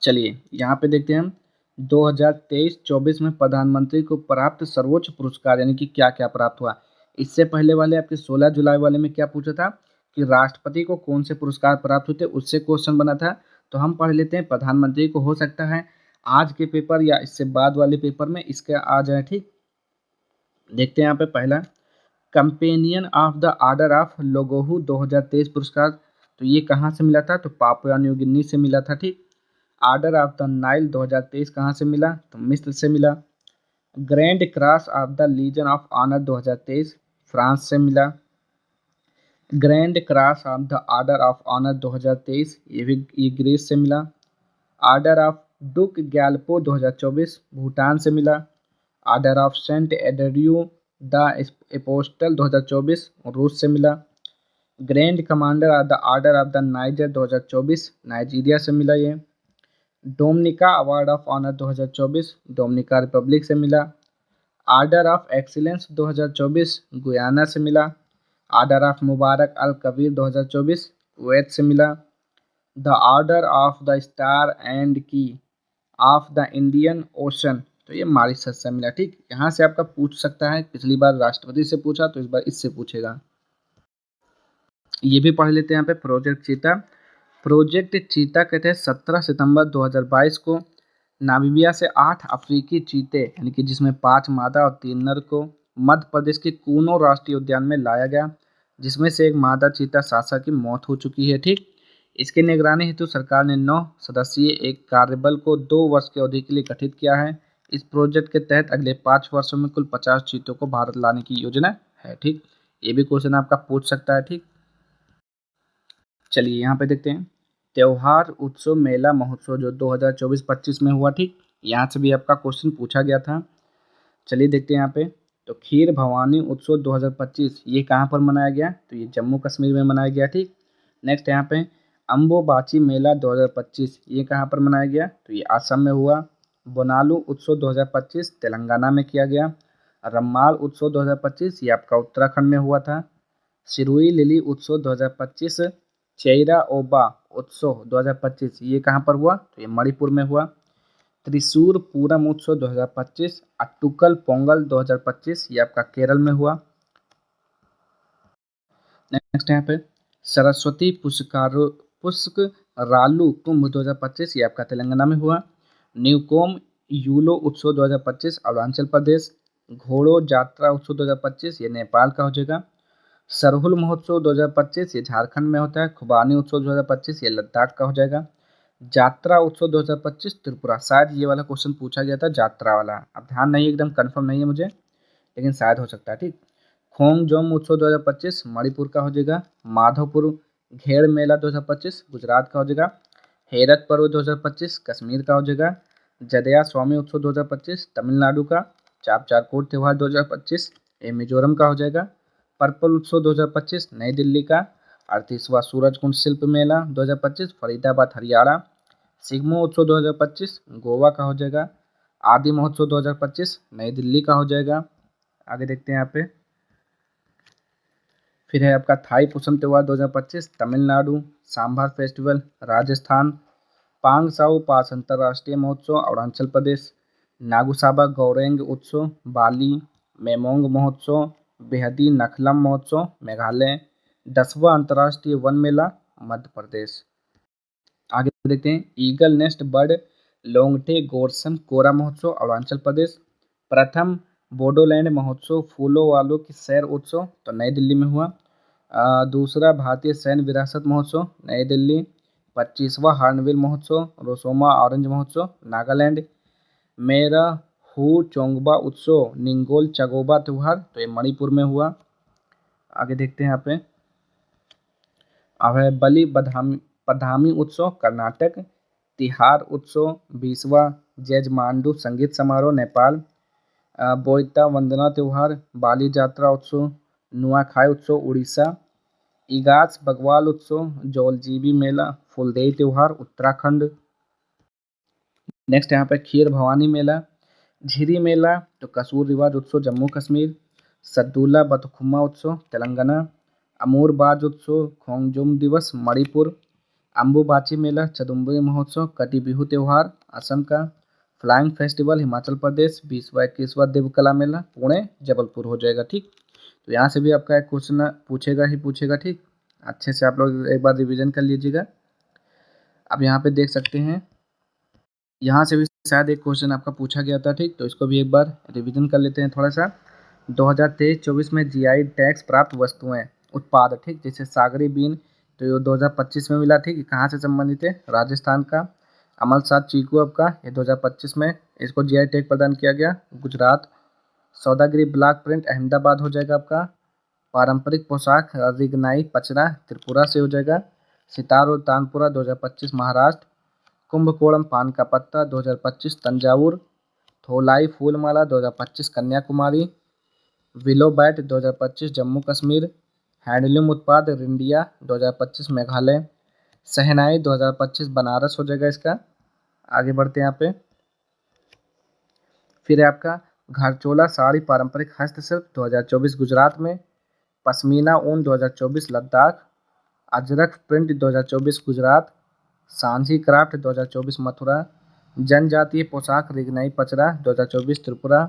चलिए यहाँ पे देखते हैं हम 2023-24 में प्रधानमंत्री को प्राप्त सर्वोच्च पुरस्कार यानी कि क्या क्या प्राप्त हुआ। इससे पहले वाले आपके 16 जुलाई वाले में क्या पूछा था कि राष्ट्रपति को कौन से पुरस्कार प्राप्त हुए थे, उससे क्वेश्चन बना था। तो हम पढ़ लेते हैं प्रधानमंत्री को, हो सकता है आज के पेपर या इससे बाद वाले पेपर में इसके आ जाए। ठीक, देखते हैं यहाँ पे पहला companion of the order of लोगोहू 2023 पुरस्कार। तो ये कहाँ से मिला था? तो पापुआ न्यू गिनी से मिला था। ठीक, ऑर्डर ऑफ द नाइल 2023 कहाँ से मिला? तो मिस्र से मिला। Grand cross of the legion of honour 2023 France से मिला। Grand cross of the order of honour 2023 ये ग्रीस से मिला। ऑर्डर ऑफ डुक ग्यालपो 2024 भूटान से मिला। Order of saint Andrew the apostle 2024 रूस से मिला। Grand commander of the order of the Niger 2024 Nigeria से मिला। ये Dominica award of honour 2024 Dominica republic से मिला। ऑर्डर ऑफ एक्सीलेंस 2024 गुयाना से मिला। Order of Mubarak Al Kabeer 2024 Kuwait से मिला। The order of the star and key of the Indian Ocean, तो ये मॉरिशस से मिला। ठीक, यहाँ से आपका पूछ सकता है, पिछली बार राष्ट्रपति से पूछा तो इस बार इससे पूछेगा। ये भी पढ़ लेते हैं यहाँ पे प्रोजेक्ट चीता। प्रोजेक्ट चीता के तहत 17 सितंबर 2022 को नामीबिया से 8 अफ्रीकी चीते यानी कि जिसमें 5 मादा और 3 नर को मध्य प्रदेश के कूनो राष्ट्रीय उद्यान में लाया गया, जिसमें से एक मादा चीता सासा की मौत हो चुकी है। ठीक, इसकी निगरानी हेतु सरकार ने 9 सदस्यीय एक कार्यबल को 2 वर्ष की अवधि के लिए गठित किया है। इस प्रोजेक्ट के तहत अगले 5 वर्षों में कुल 50 चीतों को भारत लाने की योजना है। ठीक, ये भी क्वेश्चन आपका पूछ सकता है। ठीक, चलिए यहाँ पे देखते हैं त्योहार उत्सव मेला महोत्सव जो 2024-25 में हुआ। ठीक, यहाँ से भी आपका क्वेश्चन पूछा गया था। चलिए देखते हैं यहाँ पे, तो खीर भवानी उत्सव 2025 ये कहाँ पर मनाया गया? तो ये जम्मू कश्मीर में मनाया गया। ठीक, नेक्स्ट यहाँ पे अम्बोबाची मेला 2025 ये कहाँ पर मनाया गया? तो ये असम में हुआ। बोनालू उत्सव 2025 तेलंगाना में किया गया। रम्माल उत्सव 2025 ये आपका उत्तराखंड में हुआ था। सिरुई लिली उत्सव 2025 चेयरा ओबा उत्सव 2025 ये कहाँ पर हुआ? तो ये मणिपुर में हुआ। त्रिशूर पूरम उत्सव 2025 अट्टुकल पोंगल 2025 ये आपका केरल में हुआ। नेक्स्ट यहाँ पे सरस्वती पुष्करालू कुंभ 2025 ये आपका तेलंगाना में हुआ। न्यूकोम यूलो उत्सव 2025 अरुणाचल प्रदेश। घोड़ो यात्रा उत्सव 2025 ये नेपाल का हो जाएगा। सरहुल महोत्सव 2025 ये झारखंड में होता है। खुबानी उत्सव 2025 ये लद्दाख का हो जाएगा। यात्रा उत्सव 2025 त्रिपुरा, शायद ये वाला क्वेश्चन पूछा गया था यात्रा वाला, अब ध्यान नहीं एकदम कंफर्म नहीं है मुझे, लेकिन शायद हो सकता है। ठीक, खोंगजोम उत्सव 2025 मणिपुर का हो जाएगा। माधोपुर घेड़ मेला 2025 गुजरात का हो जाएगा। हेरत पर्व 2025 कश्मीर का हो जाएगा। जदया स्वामी उत्सव 2025 तमिलनाडु का। चापचारकोट त्यौहार 2025 ये मिजोरम का हो जाएगा। पर्पल उत्सव 2025 नई दिल्ली का। 38वां सूरजकुंड शिल्प मेला 2025 फरीदाबाद हरियाणा। सिग्मो उत्सव 2025 गोवा का हो जाएगा। आदि महोत्सव 2025 नई दिल्ली का हो जाएगा। आगे देखते हैं यहाँ पे फिर है आपका थाई पुसम त्योहार 2025 तमिलनाडु, सांभर फेस्टिवल राजस्थान, पांगसाऊ पास अंतर्राष्ट्रीय महोत्सव अरुणाचल प्रदेश, नागुसाबा गौरेंग उत्सव बाली, मेमोंग महोत्सव बेहदी नखलम महोत्सव मेघालय, 10वां अंतर्राष्ट्रीय वन मेला मध्य प्रदेश। आगे देखते हैं ईगल नेस्ट बर्ड लोंगटे गोरसन कोरा महोत्सव अरुणाचल प्रदेश, प्रथम बोडोलैंड महोत्सव फूलों वालों की सैर उत्सव तो नई दिल्ली में हुआ, दूसरा भारतीय सैन्य विरासत महोत्सव नई दिल्ली, 25वां हार्नबिल महोत्सव रोसोमा ऑरेंज महोत्सव नागालैंड, मेरा हु चोंगबा उत्सव निंगोल चगोबा त्योहार तो ये मणिपुर में हुआ। आगे देखते हैं यहाँ पे अब है बलि पधामी उत्सव कर्नाटक, तिहार उत्सव 20वां जैजमांडू संगीत समारोह नेपाल, बोईता वंदना त्योहार बाली यात्रा उत्सव नुआखाई उत्सव उड़ीसा, इगास बगवाल उत्सव जौलजीबी मेला फुलदेई त्योहार उत्तराखंड। नेक्स्ट यहाँ पे खीर भवानी मेला, झिरी मेला तो कसूर रिवाज उत्सव जम्मू कश्मीर, सद्दुला बतखुमा उत्सव तेलंगाना, अमूर बाज उत्सव खोंगजुम दिवस मणिपुर, अम्बुबाची मेला चदुम्बरी महोत्सव कटी बिहू त्योहार असम का, फ्लाइंग फेस्टिवल हिमाचल प्रदेश 20वां 21वां दिव्यकला मेला पुणे जबलपुर हो जाएगा। ठीक, तो यहाँ से भी आपका एक क्वेश्चन पूछेगा ही पूछेगा। ठीक, अच्छे से आप लोग एक बार रिवीजन कर लीजिएगा। अब यहाँ पे देख सकते हैं यहाँ से भी शायद एक क्वेश्चन आपका पूछा गया था। ठीक, तो इसको भी एक बार रिवीजन कर लेते हैं थोड़ा सा। 2023-24 में जीआई टैक्स प्राप्त वस्तुएं उत्पाद ठीक जैसे सागरी बीन तो ये 2025 में मिला। ठीक, कहाँ से संबंधित है राजस्थान का। अमलसाद चीकू आपका ये 2025 में इसको जीआई टैग प्रदान किया गया गुजरात। सौदागिरी ब्लॉक प्रिंट अहमदाबाद हो जाएगा आपका। पारंपरिक पोशाक रिगनाई पचरा त्रिपुरा से हो जाएगा। सितार और तानपुरा 2025 महाराष्ट्र। कुंभकोणम पान का पत्ता 2025 तंजावुर। थोलाई फूलमाला 2025 Kanyakumari. Willow bat 2025 Jammu Kashmir. Handloom उत्पाद रिंडिया 2025 मेघालय। शहनाई 2025 बनारस हो जाएगा इसका। आगे बढ़ते हैं यहाँ पे फिर है आपका घरचोला साड़ी पारंपरिक हस्तशिल्प 2024 गुजरात में। पश्मीना ऊन 2024 लद्दाख। अजरक प्रिंट 2024 गुजरात। सांझी क्राफ्ट 2024 मथुरा। जनजातीय पोशाक रिगनाई पचरा 2024 त्रिपुरा।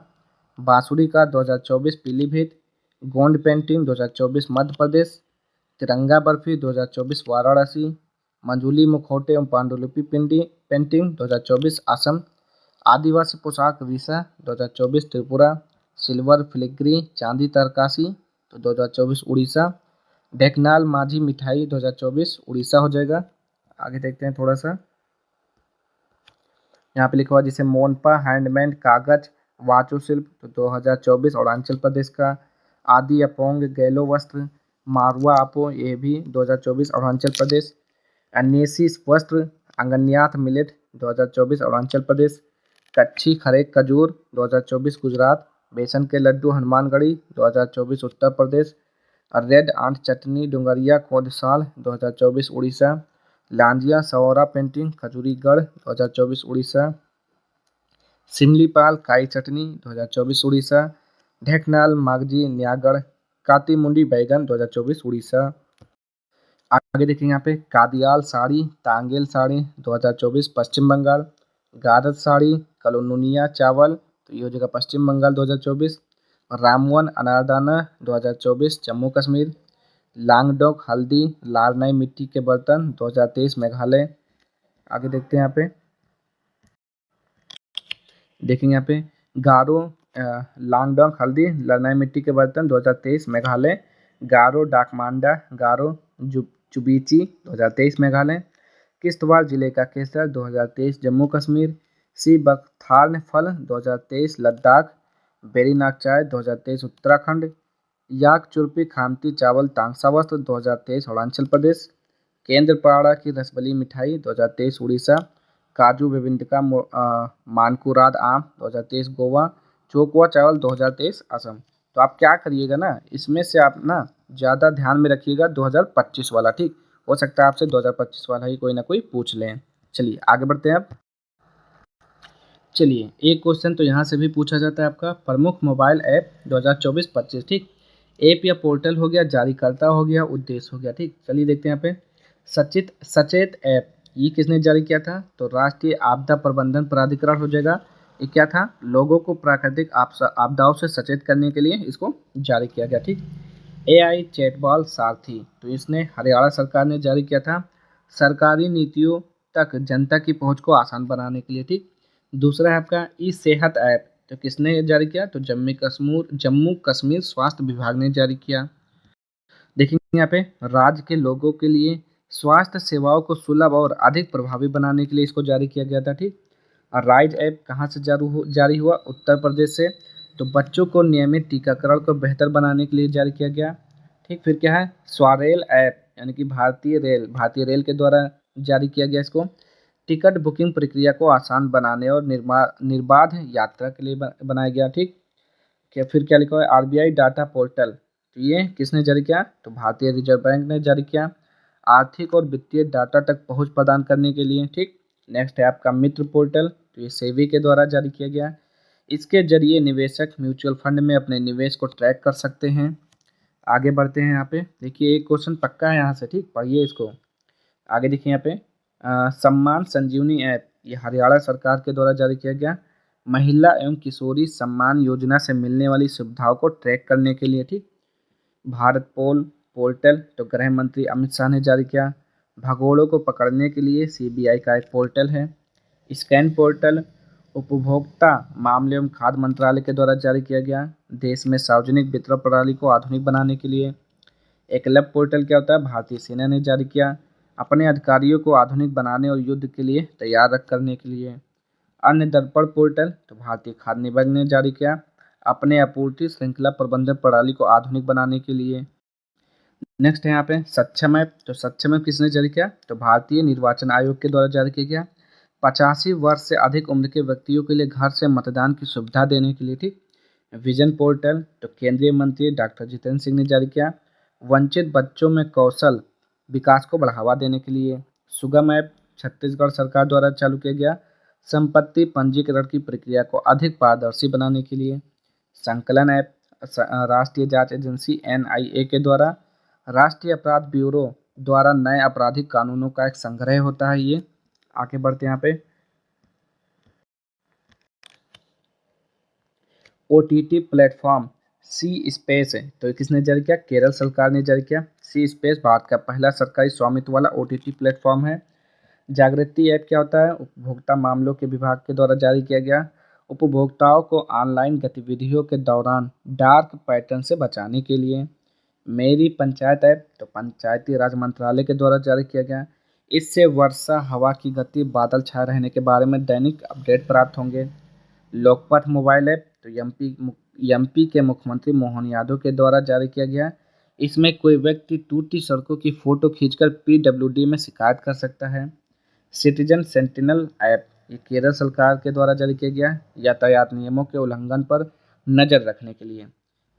बांसुरी का 2024 पीलीभीत। गोंड पेंटिंग 2024 मध्य प्रदेश। तिरंगा बर्फी 2024 वाराणसी। मंजूली मुखौटे एवं पांडुलिपि पेंटिंग 2024 असम। आदिवासी पोशाक विसा 2024 त्रिपुरा। सिल्वर फिलिग्री चांदी तरकासी तो 2024 उड़ीसा। ढेकनाल माझी मिठाई 2024 उड़ीसा हो जाएगा। आगे देखते हैं थोड़ा सा यहाँ पे लिखा हुआ जैसे मोनपा हैंडमेड कागज वाचुशिल्प तो 2024 अरुणाचल प्रदेश का। आदि अपोंग गैलो वस्त्र मारवा आपो ये भी 2024 अरुणाचल प्रदेश। अन्येसी वस्त्र अंगन्याथ मिलेट 2024 अरुणाचल प्रदेश। कच्छी खरेक खजूर 2024 गुजरात। बेसन के लड्डू हनुमानगढ़ी 2024 उत्तर प्रदेश। रेड आंट चटनी डुंगरिया खोदसाल 2024 उड़ीसा। लांजिया सौरा पेंटिंग खजूरीगढ़ 2024 उड़ीसा। सिमलीपाल काई चटनी 2024 उड़ीसा। ढेकनाल मागजी न्यागढ़ काती मुंडी बैगन 2024 उड़ीसा। आगे देखेंगे यहाँ पे कादियाल साड़ी तांगेल साड़ी 2024 पश्चिम बंगाल। गारद साड़ी कलोनुनिया चावल तो ये हो जाएगा पश्चिम बंगाल 2024। रामवन अनारदाना 2024 जम्मू कश्मीर। लांगडोक हल्दी लारनाई मिट्टी के बर्तन 2023 मेघालय। आगे देखते हैं यहाँ पे देखेंगे यहाँ पे गारो लांगडोक हल्दी लारनाई मिट्टी के बर्तन 2023 मेघालय। गारो डाकमांडा गारो चुबीची 2023 मेघालय। किश्तवाड़ जिले का केसर 2023 जम्मू कश्मीर। सी बकथार्न फल 2023 लद्दाख। बेरीनाग चाय 2023 उत्तराखंड। याक चुरपी खामती चावल तांगसा वस्त्र 2023 अरुणाचल प्रदेश। केंद्रपाड़ा की रसबली मिठाई 2023 उड़ीसा। काजू बेबिंदिका मानकुराद आम 2023 गोवा। चोकुआ चावल 2023 असम। तो आप क्या करिएगा ना इसमें से आप ना ज़्यादा ध्यान में रखिएगा 2025 वाला। ठीक, हो सकता है आपसे 2025 वाला ही कोई ना कोई पूछ लें। चलिए आगे बढ़ते हैं अब। चलिए एक क्वेश्चन तो यहाँ से भी पूछा जाता है आपका प्रमुख मोबाइल ऐप 2024-25। ठीक, ऐप या पोर्टल हो गया, जारीकर्ता हो गया, उद्देश्य हो गया। ठीक, चलिए देखते हैं यहाँ पे। सचेत सचेत ऐप, ये किसने जारी किया था? तो राष्ट्रीय आपदा प्रबंधन प्राधिकरण हो जाएगा। ये क्या था? लोगों को प्राकृतिक आपदाओं से सचेत करने के लिए इसको जारी किया गया। ठीक, एआई चैटबॉल सारथी, तो इसने हरियाणा सरकार ने जारी किया था, सरकारी नीतियों तक जनता की पहुंच को आसान बनाने के लिए। ठीक, दूसरा है आपका ई सेहत ऐप, तो किसने जारी किया? तो जम्मू कश्मीर स्वास्थ्य विभाग ने जारी किया। देखेंगे यहाँ पे, राज्य के लोगों के लिए स्वास्थ्य सेवाओं को सुलभ और अधिक प्रभावी बनाने के लिए इसको जारी किया गया था। ठीक, और राइज ऐप कहाँ से जारी हुआ? उत्तर प्रदेश से। तो बच्चों को नियमित टीकाकरण को बेहतर बनाने के लिए जारी किया गया। ठीक, फिर क्या है? स्वारेल ऐप, यानी कि भारतीय रेल के द्वारा जारी किया गया इसको। टिकट बुकिंग प्रक्रिया को आसान बनाने और निर्बाध यात्रा के लिए बनाया गया। ठीक, क्या फिर क्या लिखा हुआ है? आरबीआई डाटा पोर्टल, तो ये किसने जारी किया? तो भारतीय रिजर्व बैंक ने जारी किया, आर्थिक और वित्तीय डाटा तक पहुंच प्रदान करने के लिए। ठीक, नेक्स्ट है आपका मित्र पोर्टल, तो ये सेबी के द्वारा जारी किया गया। इसके जरिए निवेशक म्यूचुअल फंड में अपने निवेश को ट्रैक कर सकते हैं। आगे बढ़ते हैं यहाँ पे, देखिए एक क्वेश्चन पक्का है यहाँ से। ठीक, पढ़िए इसको। आगे देखिए यहाँ पे, सम्मान संजीवनी ऐप, ये हरियाणा सरकार के द्वारा जारी किया गया, महिला एवं किशोरी सम्मान योजना से मिलने वाली सुविधाओं को ट्रैक करने के लिए। ठीक, भारत पोर्टल, तो गृह मंत्री अमित शाह ने जारी किया, भगोड़ों को पकड़ने के लिए सीबीआई का एक पोर्टल है। स्कैन पोर्टल उपभोक्ता मामले एवं खाद्य मंत्रालय के द्वारा जारी किया गया, देश में सार्वजनिक वितरण प्रणाली को आधुनिक बनाने के लिए। एकलव्य पोर्टल क्या होता है? भारतीय सेना ने जारी किया, अपने अधिकारियों को आधुनिक बनाने और युद्ध के लिए तैयार रख करने के लिए। अन्य दर्पण पोर्टल, तो भारतीय खाद्य निगम ने जारी किया, अपने आपूर्ति श्रृंखला प्रबंधन प्रणाली को आधुनिक बनाने के लिए। नेक्स्ट है यहाँ पे सक्षम ऐप, तो सक्षम ऐप किसने जारी किया? तो भारतीय निर्वाचन आयोग के द्वारा जारी किया गया, 85 वर्ष से अधिक उम्र के व्यक्तियों के लिए घर से मतदान की सुविधा देने के लिए। ठीक, विजन पोर्टल, तो केंद्रीय मंत्री डॉक्टर जितेंद्र सिंह ने जारी किया, वंचित बच्चों में कौशल विकास को बढ़ावा देने के लिए। सुगम ऐप छत्तीसगढ़ सरकार द्वारा चालू किया गया, संपत्ति पंजीकरण की प्रक्रिया को अधिक पारदर्शी बनाने के लिए। संकलन ऐप राष्ट्रीय जांच एजेंसी एनआईए के द्वारा राष्ट्रीय अपराध ब्यूरो द्वारा नए आपराधिक कानूनों का एक संग्रह होता है ये। आगे बढ़ते हैं यहाँ पे, ओटीटी प्लेटफॉर्म सी स्पेस है, तो किसने जारी किया? केरल सरकार ने जारी किया। सी स्पेस भारत का पहला सरकारी स्वामित्व वाला ओटीटी प्लेटफॉर्म है। जागृति ऐप क्या होता है? उपभोक्ता मामलों के विभाग के द्वारा जारी किया गया, उपभोक्ताओं को ऑनलाइन गतिविधियों के दौरान डार्क पैटर्न से बचाने के लिए। मेरी पंचायत ऐप, तो पंचायती राज मंत्रालय के द्वारा जारी किया गया, इससे वर्षा, हवा की गति, बादल छाए रहने के बारे में दैनिक अपडेट प्राप्त होंगे। लोकपथ मोबाइल ऐप, तो एमपी के मुख्यमंत्री मोहन यादव के द्वारा जारी किया गया, इसमें कोई व्यक्ति टूटी सड़कों की फोटो खींचकर पीडब्ल्यूडी में शिकायत कर सकता है। सिटीजन सेंटिनल ऐप, ये केरल सरकार के द्वारा जारी किया गया, यातायात नियमों के उल्लंघन पर नज़र रखने के लिए।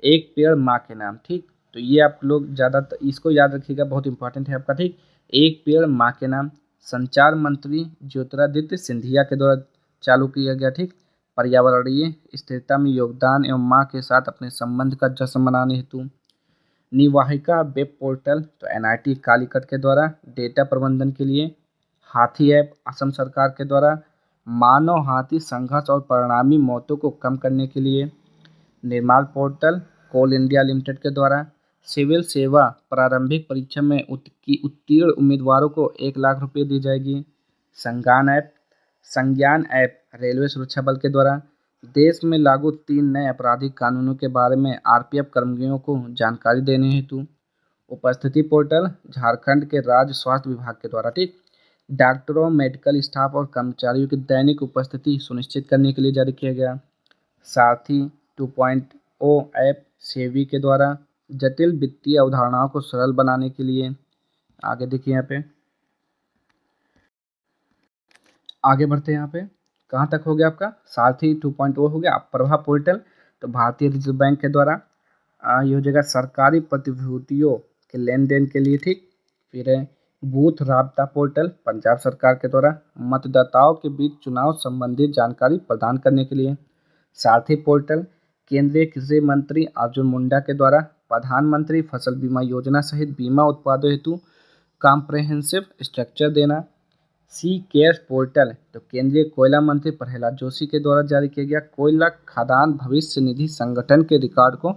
एक पेड़ माँ के नाम। ठीक, तो ये आप लोग ज़्यादा इसको याद रखिएगा, बहुत इंपॉर्टेंट है आपका। ठीक, एक पेड़ माँ के नाम संचार मंत्री ज्योतिरादित्य सिंधिया के द्वारा चालू किया गया। ठीक, पर्यावरणीय स्थिरता में योगदान एवं माँ के साथ अपने संबंध का जश्न मनाने हेतु। निवाहिका वेब पोर्टल, तो एनआईटी कालीकट के द्वारा डेटा प्रबंधन के लिए। हाथी ऐप असम सरकार के द्वारा मानव हाथी संघर्ष और परिणामी मौतों को कम करने के लिए। निर्माल पोर्टल कोल इंडिया लिमिटेड के द्वारा सिविल सेवा प्रारंभिक परीक्षा में उत्तीर्ण उम्मीदवारों को 1 लाख रुपये दी जाएगी। संज्ञान ऐप रेलवे सुरक्षा बल के द्वारा देश में लागू 3 नए आपराधिक कानूनों के बारे में आरपीएफ कर्मियों को जानकारी देने हेतु। उपस्थिति पोर्टल झारखंड के राज्य स्वास्थ्य विभाग के द्वारा। ठीक, डॉक्टरों, मेडिकल स्टाफ और कर्मचारियों की दैनिक उपस्थिति सुनिश्चित करने के लिए जारी किया गया। सारथी 2.0 ऐप सेबी के द्वारा जटिल वित्तीय अवधारणाओं को सरल बनाने के लिए। आगे देखिए यहाँ पे, आगे बढ़ते हैं यहाँ पे, कहाँ तक हो गया आपका? सारथी 2.0 हो गया। प्रभा पोर्टल, तो भारतीय रिजर्व बैंक के द्वारा ये हो जाएगा सरकारी प्रतिभूतियों के लेन देन के लिए। ठीक, फिर है बूथ राबता पोर्टल, पंजाब सरकार के द्वारा मतदाताओं के बीच चुनाव संबंधी जानकारी प्रदान करने के लिए। सारथी पोर्टल केंद्रीय कृषि मंत्री अर्जुन मुंडा के द्वारा प्रधानमंत्री फसल बीमा योजना सहित बीमा उत्पादों हेतु कॉम्प्रहेंसिव स्ट्रक्चर देना। सी केयर्स पोर्टल तो केंद्रीय कोयला मंत्री प्रहलाद जोशी के द्वारा जारी किया गया कोयला खदान भविष्य निधि संगठन के रिकॉर्ड को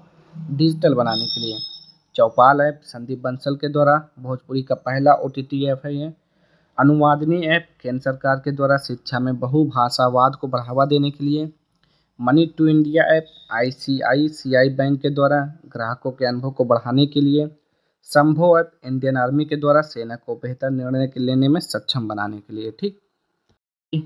डिजिटल बनाने के लिए। चौपाल ऐप संदीप बंसल के द्वारा भोजपुरी का पहला OTT ऐप है ये। अनुवादनी ऐप केंद्र सरकार के द्वारा शिक्षा में बहुभाषावाद को बढ़ावा देने के लिए। Money to India app ICICI bank के द्वारा ग्राहकों के अनुभव को बढ़ाने के लिए। संभव ऐप इंडियन आर्मी के द्वारा सेना को बेहतर निर्णय लेने में सक्षम बनाने के लिए। ठीक,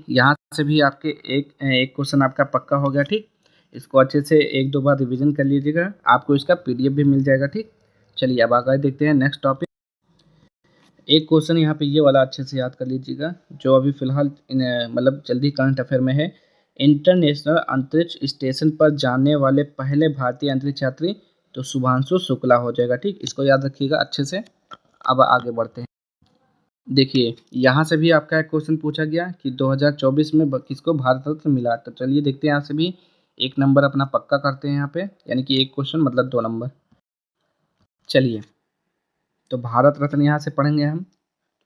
यहाँ से भी आपके एक क्वेश्चन आपका पक्का हो गया। ठीक, इसको अच्छे से एक दो बार रिवीजन कर लीजिएगा, आपको इसका PDF भी मिल जाएगा। ठीक, चलिए अब आगे देखते हैं नेक्स्ट टॉपिक। एक क्वेश्चन यहाँ पे ये वाला अच्छे से याद कर लीजिएगा, जो अभी फिलहाल मतलब जल्दी करंट अफेयर में है। इंटरनेशनल अंतरिक्ष स्टेशन पर जाने वाले पहले भारतीय अंतरिक्ष यात्री तो शुभांशु शुक्ला हो जाएगा। ठीक, इसको याद रखिएगा अच्छे से। अब आगे बढ़ते हैं। देखिए यहाँ से भी आपका एक क्वेश्चन पूछा गया कि 2024 में किसको भारत रत्न मिला। तो चलिए देखते हैं, यहाँ से भी एक नंबर अपना पक्का करते हैं यहाँ पे, यानी कि एक क्वेश्चन मतलब 2 नंबर। चलिए तो भारत रत्न यहाँ से पढ़ेंगे हम।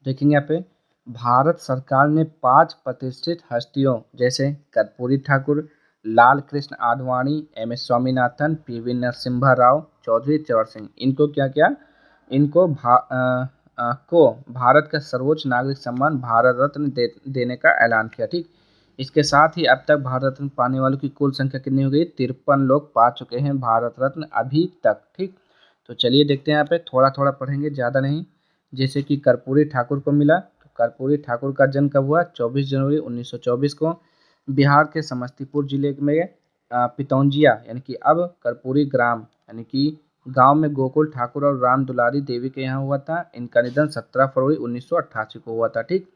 देखेंगे यहाँ पे भारत सरकार ने 5 प्रतिष्ठित हस्तियों जैसे कर्पूरी ठाकुर, लाल कृष्ण आडवाणी, MS स्वामीनाथन, PV नरसिम्हा राव, चौधरी चरण सिंह, इनको क्या किया, इनको को भारत का सर्वोच्च नागरिक सम्मान भारत रत्न देने का ऐलान किया। ठीक, इसके साथ ही अब तक भारत रत्न पाने वालों की कुल संख्या कितनी हो गई, 53 लोग पा चुके हैं भारत रत्न अभी तक। ठीक, तो चलिए देखते हैं, यहाँ पे थोड़ा थोड़ा पढ़ेंगे, ज़्यादा नहीं। जैसे कि कर्पूरी ठाकुर को मिला, तो कर्पूरी ठाकुर का जन्म कब हुआ, 24 जनवरी 1924 को बिहार के समस्तीपुर जिले में पितौंजिया यानी कि अब कर्पूरी ग्राम यानी कि गांव में गोकुल ठाकुर और राम दुलारी देवी के यहाँ हुआ था। इनका निधन 17 फरवरी 1988 को हुआ था। ठीक,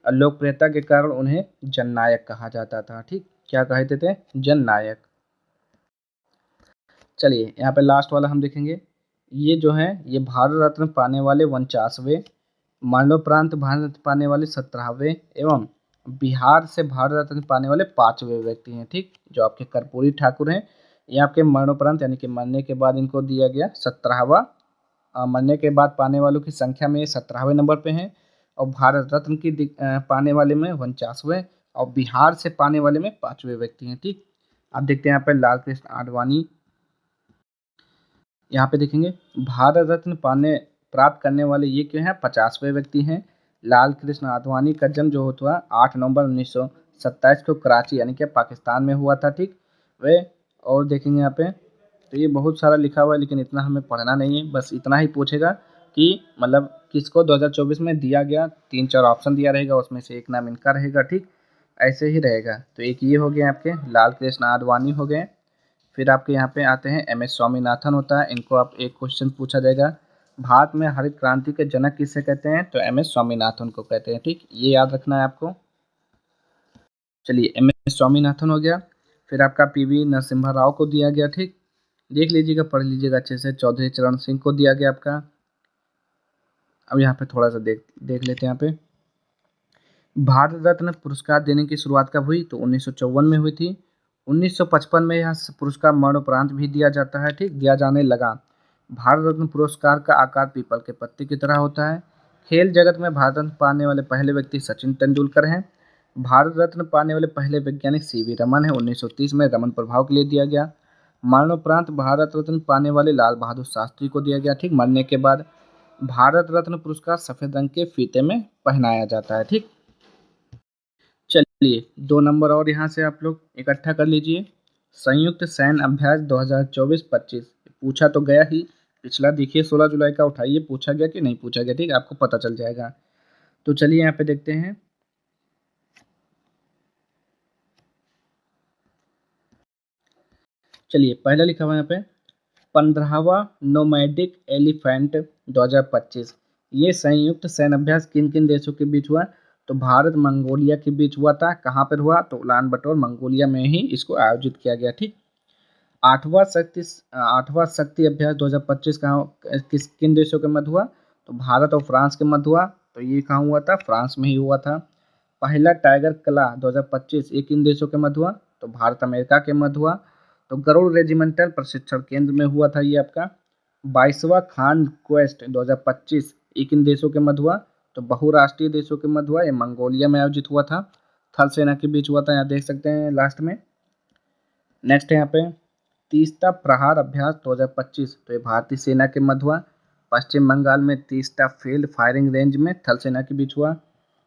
लोकप्रियता के कारण उन्हें जननायक कहा जाता था। ठीक, क्या कहते थे, जननायक। चलिए यहाँ पे लास्ट वाला हम देखेंगे। ये जो है ये भारत रत्न पाने वाले 49वें, मरणोपरांत भारत रत्न पाने वाले 17वें एवं बिहार से भारत रत्न पाने वाले 5वें व्यक्ति हैं। ठीक, जो आपके कर्पूरी ठाकुर हैं, ये आपके मरणोपरांत यानी कि मरने के बाद इनको दिया गया 17वां, मरने के बाद पाने वालों की संख्या में 17वें नंबर पे हैं, और भारत रत्न की पाने वाले में 49वें, और बिहार से पाने वाले में 5वें व्यक्ति हैं। ठीक, आप देखते हैं यहाँ पे लाल कृष्ण आडवाणी, यहाँ पे देखेंगे भारत रत्न प्राप्त करने वाले ये क्यों हैं, 50वें व्यक्ति हैं। लाल कृष्ण आडवाणी का जन्म जो हुआ 8 नवंबर 1927 को कराची यानी कि पाकिस्तान में हुआ था। ठीक, वे और देखेंगे यहाँ पे तो ये बहुत सारा लिखा हुआ है, लेकिन इतना हमें पढ़ना नहीं है, बस इतना ही पूछेगा कि मतलब किसको 2024 में दिया गया। 3-4 ऑप्शन दिया रहेगा, उसमें से एक नाम इनका रहेगा। ठीक, ऐसे ही रहेगा। तो एक ये हो गया आपके लाल कृष्ण आडवाणी हो गए। फिर आपके यहाँ पे आते हैं MS स्वामीनाथन होता है, इनको आप एक क्वेश्चन पूछा जाएगा, भारत में हरित क्रांति के जनक किसे कहते हैं, तो MS स्वामीनाथन को कहते हैं। ठीक, ये याद रखना है आपको। चलिए MS स्वामीनाथन हो गया। फिर आपका PV नरसिम्हा राव को दिया गया। ठीक, देख लीजिएगा, पढ़ लीजिएगा अच्छे से। चौधरी चरण सिंह को दिया गया आपका। अब यहाँ पे थोड़ा सा देख लेते हैं। यहाँ पे भारत रत्न पुरस्कार देने की शुरुआत कब हुई, तो 1954 में हुई थी। 1955 में यह पुरस्कार मरणोपरांत भी दिया जाता है। ठीक, दिया जाने लगा। भारत रत्न पुरस्कार का आकार पीपल के पत्ते की तरह होता है। खेल जगत में भारत रत्न पाने वाले पहले व्यक्ति सचिन तेंदुलकर हैं। भारत रत्न पाने वाले पहले वैज्ञानिक CV रमन है, 1930 में रमन प्रभाव के लिए दिया गया। मरणोपरांत भारत रत्न पाने वाले लाल बहादुर शास्त्री को दिया गया। ठीक, मरने के बाद भारत रत्न पुरस्कार सफेद रंग के फीते में पहनाया जाता है। ठीक, चलिए 2 नंबर और यहाँ से आप लोग इकट्ठा कर लीजिए। संयुक्त सैन्य अभ्यास 2024-25 पूछा तो गया ही, पिछला देखिए 16 जुलाई का उठाइए, पूछा गया कि नहीं पूछा गया। ठीक, आपको पता चल जाएगा। तो चलिए यहाँ पे देखते हैं। चलिए पहला लिखा हुआ है यहाँ पे 15वां नोमैडिक एलिफेंट 2025, ये संयुक्त सैन्य अभ्यास किन किन देशों के बीच हुआ, तो भारत मंगोलिया के बीच हुआ था। कहाँ पर हुआ, तो उलान बटोर मंगोलिया में ही इसको आयोजित किया गया। ठीक, आठवां शक्ति अभ्यास 2025 कहाँ किन देशों के मध्य हुआ, तो भारत और फ्रांस के मध्य हुआ। तो ये कहाँ हुआ था, फ्रांस में ही हुआ था। पहला टाइगर कला 2025 ये किन देशों के मध्य हुआ, तो भारत अमेरिका के मध्य हुआ। तो गरुड़ रेजिमेंटल प्रशिक्षण केंद्र में हुआ था ये आपका। 22वां खान क्वेस्ट 2025 ये किन देशों के मध्य हुआ? तो बहुराष्ट्रीय देशों के मध्य हुआ। ये मंगोलिया में आयोजित हुआ था, थल सेना के बीच हुआ था, यहाँ देख सकते हैं लास्ट में। नेक्स्ट है यहाँ पे तीस्ता प्रहार अभ्यास 2025, तो ये भारतीय सेना के मध्य हुआ। पश्चिम बंगाल में तीस्ता फील्ड फायरिंग रेंज में थल सेना के बीच हुआ।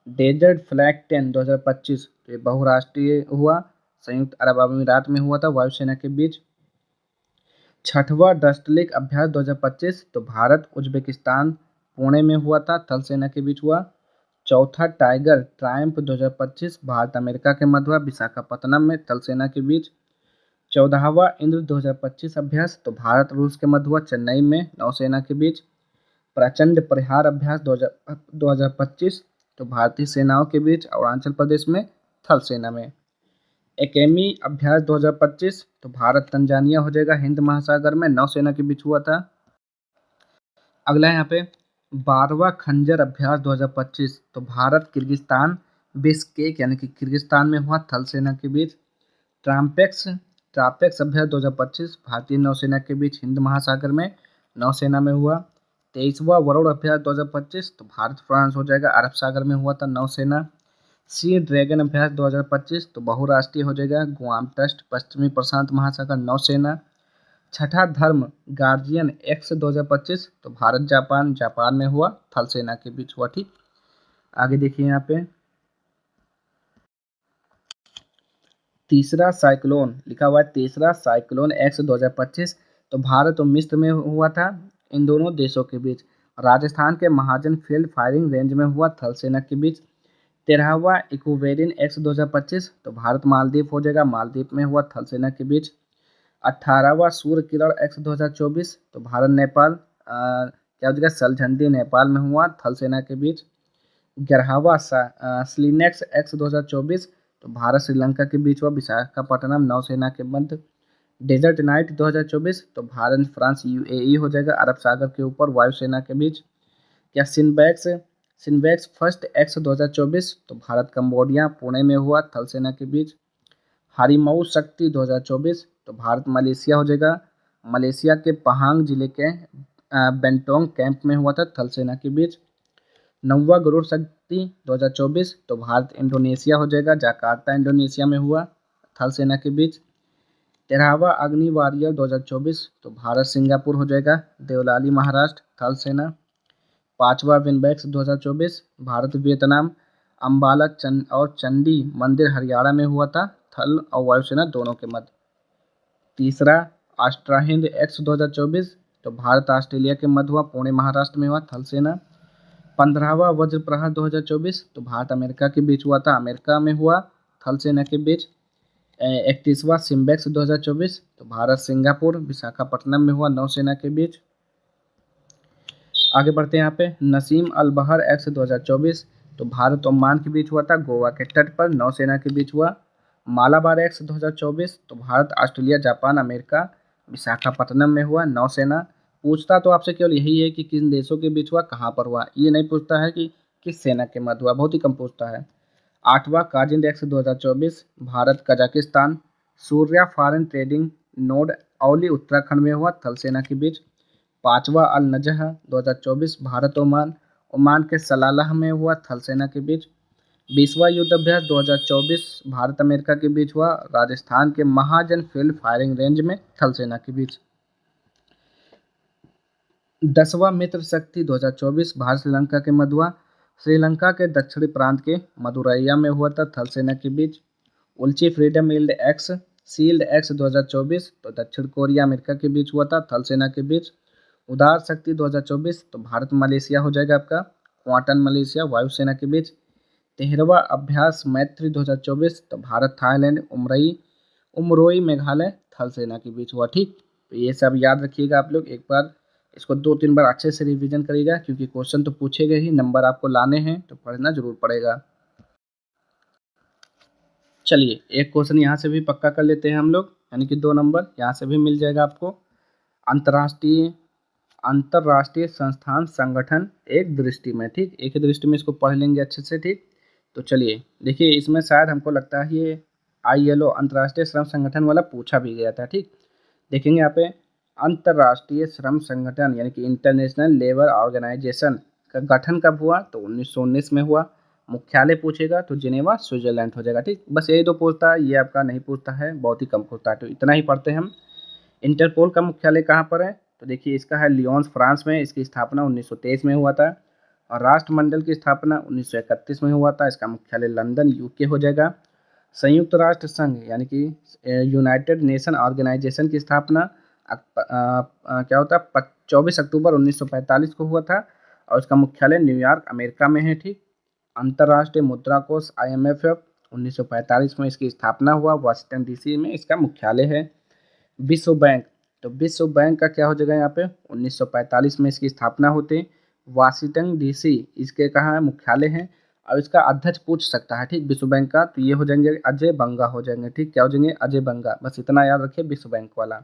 डेजर्ट फ्लैग 10 2025, तो ये बहुराष्ट्रीय हुआ, संयुक्त अरब अमीरात में हुआ था, वायुसेना के बीच। छठवां डस्टलिक अभ्यास 2025, तो भारत उज्बेकिस्तान पुणे में हुआ था, थल सेना के बीच हुआ। चौथा टाइगर ट्रायम्फ 2025, भारत अमेरिका के मध्य हुआ, विशाखापत्तनम में, थल सेना के बीच। 14वां इंद्र 2025 अभ्यास, तो भारत रूस के मध्य हुआ, चेन्नई में, नौसेना के बीच। प्रचंड प्रहार अभ्यास 2025, तो भारतीय सेनाओं के बीच अरुणाचल प्रदेश में, थल सेना में। एकेमी अभ्यास 2025, तो भारत तंजानिया हो जाएगा, हिंद महासागर में, नौसेना के बीच हुआ था। अगला है यहाँ पे 12वां खंजर अभ्यास 2025, तो भारत किर्गिस्तान बिश्केक यानी कि किर्गिस्तान में हुआ, थल सेना के बीच। ट्राम्पेक्स ट्रापेक्स अभ्यास 2025, भारतीय नौसेना के बीच, हिंद महासागर में, नौसेना में हुआ। 23वां वरुण अभ्यास 2025, तो भारत फ्रांस हो जाएगा, अरब सागर में हुआ था, नौसेना। सी ड्रैगन अभ्यास 2025, तो बहुराष्ट्रीय हो जाएगा, गुआम ट्रस्ट, पश्चिमी प्रशांत महासागर, नौसेना। छठा धर्म गार्जियन एक्स 2025, तो भारत जापान में हुआ, थल सेना के बीच हुआ। ठीक, आगे देखिए यहाँ पे तीसरा साइक्लोन लिखा हुआ है, तीसरा साइक्लोन एक्स 2025, तो भारत और मिस्र में हुआ था, इन दोनों देशों के बीच। राजस्थान के महाजन फील्ड फायरिंग रेंज में हुआ, थल सेना के बीच। 13वां इक्वेरिन एक्स 2025, तो भारत मालदीव हो जाएगा, मालदीव में हुआ, थल सेना के बीच। 18वां सूर्य किरण एक्स 2024, तो भारत नेपाल क्या हो जाएगा, सलझंडी नेपाल में हुआ, थल सेना के बीच। 11वां स्लिनेक्स एक्स 2024, तो भारत श्रीलंका के बीच हुआ, विशाखापट्टनम, नौसेना के मध्य। डेजर्ट नाइट 2024, तो भारत फ्रांस यूएई हो जाएगा, अरब सागर के ऊपर, वायुसेना के बीच। क्या सिनवैक्स फर्स्ट एक्स 2024, तो भारत कंबोडिया पुणे में हुआ, थल सेना के बीच। हारीमऊ शक्ति 2024, तो भारत मलेशिया हो जाएगा, मलेशिया के पहांग जिले के बेंटोंग कैंप में हुआ था, थल सेना के बीच। 9वां गरुड़ शक्ति 2024, तो भारत इंडोनेशिया हो जाएगा, जकार्ता इंडोनेशिया में हुआ, थल सेना के बीच। 13वां अग्नि वॉरियर 2024, तो भारत सिंगापुर हो जाएगा, देवलाली महाराष्ट्र, थल सेना। 5वां विनबैक्स 2024, भारत वियतनाम, अम्बाला और चंडी मंदिर हरियाणा में हुआ था, थल और वायुसेना दोनों के मध्य। तीसरा आस्ट्रा हिंद एक्स 2024, तो भारत ऑस्ट्रेलिया के मध्य हुआ, पुणे महाराष्ट्र में हुआ, थल सेना। 15वां वज्र प्रहार 2024, तो भारत अमेरिका के बीच हुआ था, अमेरिका में हुआ, थल सेना के बीच। 31वां सिम्बेक्स 2024, तो भारत सिंगापुर विशाखापट्टनम में हुआ, नौसेना के बीच। आगे बढ़ते हैं यहाँ पे नसीम अल बहर एक्स 2024, तो भारत ओमान के बीच हुआ था, गोवा के तट पर, नौसेना के बीच हुआ। मालाबार एक्स 2024, तो Bharat Australia Japan America Visakhapatnam में हुआ, नौसेना। पूछता तो आपसे केवल यही है कि किन देशों के बीच हुआ, कहाँ पर हुआ, ये नहीं पूछता है कि किस सेना के मध्य हुआ, बहुत ही कम पूछता है। 8वां Kazind X 2024, Bharat Kazakhstan Surya foreign trading node Auli Uttarakhand में हुआ, थल सेना के बीच। 5वां Al Najah 2024, Bharat Oman Oman के सलालाह में हुआ, थल सेना के बीच। 20वां युद्ध अभ्यास 2024, भारत अमेरिका के बीच हुआ, राजस्थान के महाजन फील्ड फायरिंग रेंज में, थल सेना के बीच। 10वां मित्र शक्ति 2024, भारत श्रीलंका के मध्य हुआ, श्रीलंका के दक्षिणी प्रांत के मदुरैया में हुआ था, थल सेना के बीच। उल्ची फ्रीडम शील्ड एक्स 2024, तो दक्षिण कोरिया अमेरिका के बीच हुआ था, थल सेना के बीच। उदार शक्ति 2024, तो भारत मलेशिया हो जाएगा आपका, क्वांटन मलेशिया, वायुसेना के बीच। 13वां अभ्यास मैत्री 2024, तो भारत थाईलैंड उमरोई मेघालय, थल सेना के बीच हुआ। ठीक, तो ये सब याद रखिएगा आप लोग, एक बार इसको 2-3 बार अच्छे से रिवीजन करिएगा, क्योंकि क्वेश्चन तो पूछेगा ही, नंबर आपको लाने हैं, तो पढ़ना जरूर पड़ेगा। चलिए एक क्वेश्चन यहाँ से भी पक्का कर लेते हैं हम लोग, यानी कि 2 नंबर यहाँ से भी मिल जाएगा आपको। अंतरराष्ट्रीय संस्थान संगठन एक दृष्टि में, ठीक, एक ही दृष्टि में इसको पढ़ लेंगे अच्छे से। ठीक, तो चलिए देखिए, इसमें शायद हमको लगता है ये ILO अंतर्राष्ट्रीय श्रम संगठन वाला पूछा भी गया था। ठीक, देखेंगे यहाँ पे अंतर्राष्ट्रीय श्रम संगठन यानी कि इंटरनेशनल लेबर ऑर्गेनाइजेशन का गठन कब हुआ? तो 1919 में हुआ। मुख्यालय पूछेगा तो जिनेवा स्विट्जरलैंड हो जाएगा। ठीक, बस यही दो पूछता है, ये आपका नहीं पूछता है, बहुत ही कम पूछता है। तो इतना ही पढ़ते हैं हम। इंटरपोल का मुख्यालय कहाँ पर है? तो देखिए इसका है लियोन्स फ्रांस में। इसकी स्थापना 1923 में हुआ था। और राष्ट्रमंडल की स्थापना 1931 में हुआ था। इसका मुख्यालय लंदन यूके हो जाएगा। संयुक्त राष्ट्र संघ यानी कि यूनाइटेड नेशन ऑर्गेनाइजेशन की स्थापना क्या होता है 24 अक्टूबर 1945 को हुआ था। और इसका मुख्यालय न्यूयॉर्क अमेरिका में है। ठीक, अंतर्राष्ट्रीय मुद्रा कोष IMF 1945 में इसकी स्थापना हुआ। वाशिंगटन DC में इसका मुख्यालय है। विश्व बैंक, तो विश्व बैंक का क्या हो जाएगा यहाँ पे? 1945 में इसकी स्थापना होती। वाशिंगटन DC इसके कहाँ है? मुख्यालय है। और इसका अध्यक्ष पूछ सकता है, ठीक, विश्व बैंक का, तो ये हो जाएंगे अजय बंगा हो जाएंगे। ठीक, क्या हो जाएंगे? अजय बंगा। बस इतना याद रखिए विश्व बैंक वाला।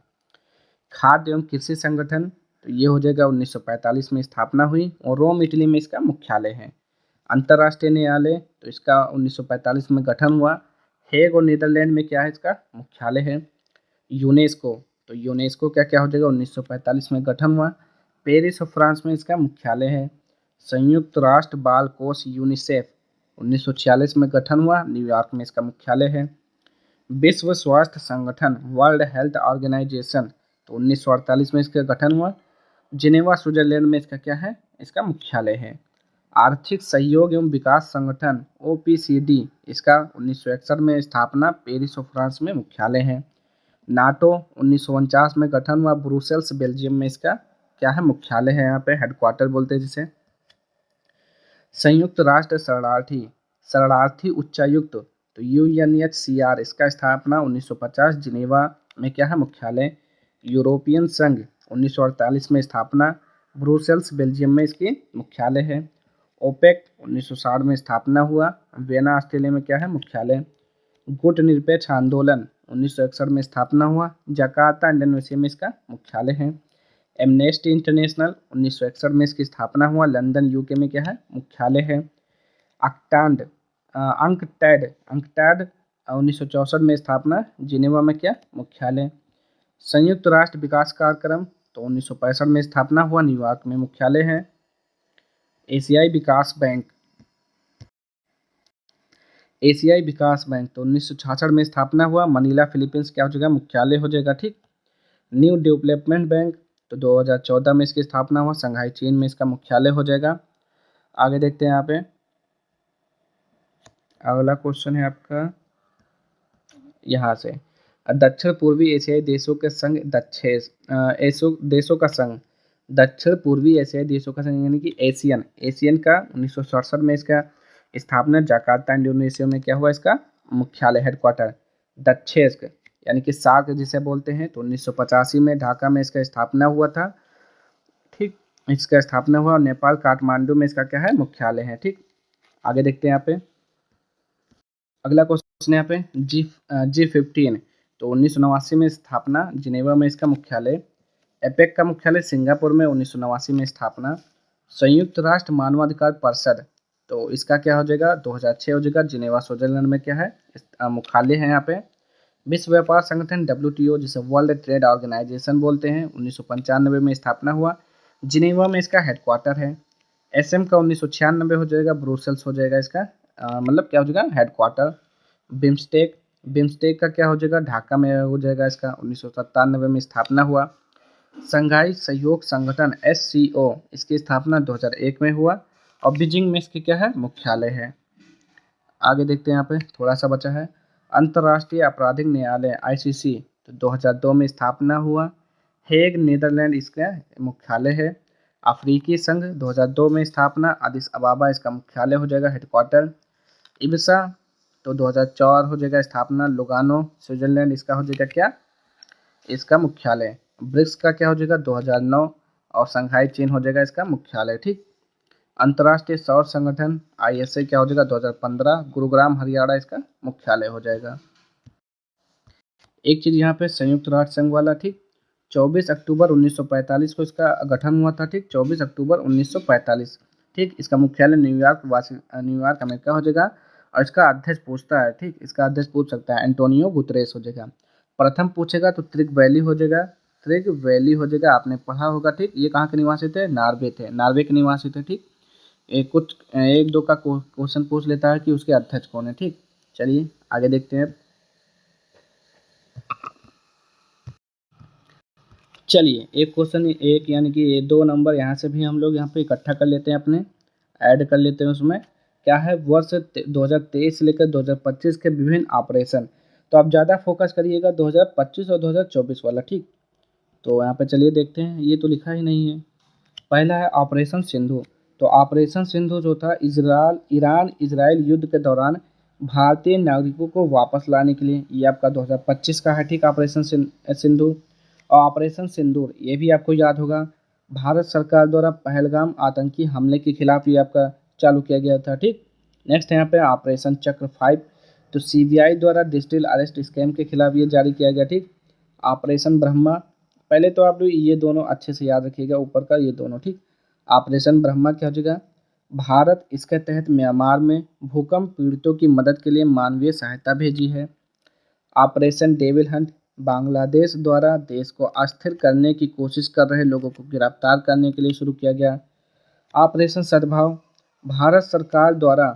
खाद्य एवं कृषि संगठन, तो ये हो जाएगा 1945 में स्थापना हुई। और रोम इटली में इसका मुख्यालय है। अंतर्राष्ट्रीय न्यायालय, तो इसका 1945 में गठन हुआ। हेग और नीदरलैंड में क्या है? इसका मुख्यालय है। यूनेस्को, तो यूनेस्को क्या क्या हो जाएगा? 1945 में गठन हुआ। पेरिस और फ्रांस में इसका मुख्यालय है। संयुक्त राष्ट्र बाल कोष यूनिसेफ 1946 में गठन हुआ। न्यूयॉर्क में इसका मुख्यालय है। विश्व स्वास्थ्य संगठन वर्ल्ड हेल्थ ऑर्गेनाइजेशन, तो 1948 में इसका गठन हुआ। जिनेवा स्विट्जरलैंड में इसका क्या है? इसका मुख्यालय है। आर्थिक सहयोग एवं विकास संगठन OPCD, इसका 1961 में स्थापना। पेरिस और फ्रांस में मुख्यालय है। नाटो 1949 में गठन हुआ। ब्रुसेल्स बेल्जियम में इसका क्या है? मुख्यालय है। यहाँ पे हेडक्वार्टर बोलते हैं जिसे। संयुक्त राष्ट्र शरणार्थी शरणार्थी उच्चायुक्त, तो UNHCR, इसका स्थापना 1950 जिनेवा में क्या है? मुख्यालय। यूरोपियन संघ 1948 में स्थापना। ब्रुसेल्स बेल्जियम में इसकी मुख्यालय है। ओपेक 1960 में स्थापना हुआ। वियना ऑस्ट्रेलिया में क्या है? मुख्यालय। गुट निरपेक्ष आंदोलन 1961 में स्थापना हुआ। जकार्ता इंडोनेशिया में इसका मुख्यालय है। एमनेस्टी इंटरनेशनल 1961 में इसकी स्थापना हुआ। लंदन यूके में क्या है? मुख्यालय है। अक्टांड अंकटैड 1964 में स्थापना। जिनेवा में क्या? मुख्यालय। संयुक्त राष्ट्र विकास कार्यक्रम, तो 1965 में स्थापना हुआ। न्यूयॉर्क में मुख्यालय है। एशियाई विकास बैंक तो 1966 में स्थापना हुआ। मनीला फिलीपींस क्या हो जाएगा? मुख्यालय हो जाएगा। ठीक, न्यू डेवलपमेंट बैंक, तो 2014 में इसकी स्थापना हुआ। शंघाई चीन में इसका मुख्यालय हो जाएगा। आगे देखते हैं यहाँ पे अगला क्वेश्चन है आपका यहाँ से। दक्षिण पूर्वी एशियाई देशों के संघ देशों का संघ, दक्षिण पूर्वी एशियाई देशों का संघ यानी कि एशियन का 1967 में इसका स्थापना। जकार्ता इंडोनेशिया में क्या हुआ? इसका मुख्यालय, हेडक्वार्टर। दक्षेस्क यानी कि सार्क जिसे बोलते हैं, तो 1985 में ढाका में इसका स्थापना हुआ था। ठीक, इसका स्थापना हुआ। और नेपाल काठमांडू में इसका क्या है? मुख्यालय है। ठीक, आगे देखते हैं यहाँ पे अगला क्वेश्चन है यहाँ पे G15, तो 1989 में स्थापना। जिनेवा में इसका मुख्यालय। एपेक का मुख्यालय सिंगापुर में, 1989 में स्थापना। संयुक्त राष्ट्र मानवाधिकार परिषद, तो इसका क्या हो जाएगा? 2006 हो जाएगा। जिनेवा स्विट्जरलैंड में क्या है? मुख्यालय है यहाँ पे। विश्व व्यापार संगठन WTO जिसे वर्ल्ड ट्रेड ऑर्गेनाइजेशन बोलते हैं, 1995 में स्थापना हुआ। जिनेवा में इसका हेडक्वार्टर है। SM का 1996 हो जाएगा। ब्रुसेल्स हो जाएगा इसका मतलब क्या हो जाएगा? हेडक्वार्टर। बिम्स्टेक का क्या हो जाएगा? ढाका में हो जाएगा। इसका 1997 में स्थापना हुआ। शंघाई सहयोग संगठन SCO, इसकी स्थापना 2001 में हुआ। और बीजिंग में इसकी क्या है? मुख्यालय है। आगे देखते हैं यहाँ पे थोड़ा सा बचा है। अंतर्राष्ट्रीय आपराधिक न्यायालय ICC, तो 2002 में स्थापना हुआ। हेग नीदरलैंड इसका मुख्यालय है। अफ्रीकी संघ 2002 में स्थापना। अदिस अबाबा इसका मुख्यालय हो जाएगा, हेडक्वार्टर। इब्सा, तो 2004 हो जाएगा स्थापना। लुगानो स्विट्जरलैंड इसका हो जाएगा क्या? इसका मुख्यालय। ब्रिक्स का क्या हो जाएगा? 2009। और शंघाई चीन हो जाएगा इसका मुख्यालय। ठीक, अंतर्राष्ट्रीय सौर संगठन ISA क्या हो जाएगा? 2015। गुरुग्राम हरियाणा इसका मुख्यालय हो जाएगा। एक चीज यहाँ पे संयुक्त राष्ट्र संघ वाला, ठीक, 24 अक्टूबर 1945 को इसका गठन हुआ था। ठीक, 24 अक्टूबर 1945। ठीक, इसका मुख्यालय न्यूयॉर्क अमेरिका हो जाएगा। और इसका अध्यक्ष पूछता है, ठीक, इसका अध्यक्ष पूछ सकता है एंटोनियो गुतरेस हो जाएगा। प्रथम पूछेगा तो त्रिक वैली हो जाएगा। एस्ट्रिग वैली हो जाएगा, आपने पढ़ा होगा। ठीक, ये कहाँ के निवासी थे? नार्वे थे, नार्वे के निवासी थे। ठीक, एक दो का क्वेश्चन पूछ लेता है कि उसके अध्यक्ष कौन है। ठीक, चलिए आगे देखते हैं। चलिए एक क्वेश्चन, एक यानी कि ये 2 नंबर यहाँ से भी हम लोग यहाँ पे इकट्ठा कर लेते हैं, अपने ऐड कर लेते हैं। उसमें क्या है, वर्ष 2023 से लेकर 2025 के विभिन्न ऑपरेशन। तो आप ज़्यादा फोकस करिएगा 2025 और 2024 वाला। ठीक, तो यहाँ पे चलिए देखते हैं, ये तो लिखा ही नहीं है। पहला है ऑपरेशन सिंधु। तो ऑपरेशन सिंधु जो था, ईरान इजराइल युद्ध के दौरान भारतीय नागरिकों को वापस लाने के लिए, ये आपका 2025 का है। ठीक, ऑपरेशन सिंधु। और ऑपरेशन सिंदूर, ये भी आपको याद होगा, भारत सरकार द्वारा पहलगाम आतंकी हमले के खिलाफ ये आपका चालू किया गया था। ठीक, नेक्स्ट यहाँ पे ऑपरेशन चक्र 5। तो सीबीआई द्वारा डिजिटल अरेस्ट स्कैम के खिलाफ ये जारी किया गया। ठीक, ऑपरेशन ब्रह्मा, पहले तो आप ये दोनों अच्छे से याद रखिएगा, ऊपर का ये दोनों। ठीक, ऑपरेशन ब्रह्मा क्या हो जाएगा, भारत इसके तहत म्यांमार में भूकंप पीड़ितों की मदद के लिए मानवीय सहायता भेजी है। ऑपरेशन डेविल हंट, बांग्लादेश द्वारा देश को अस्थिर करने की कोशिश कर रहे लोगों को गिरफ्तार करने के लिए शुरू किया गया। ऑपरेशन सद्भाव, भारत सरकार द्वारा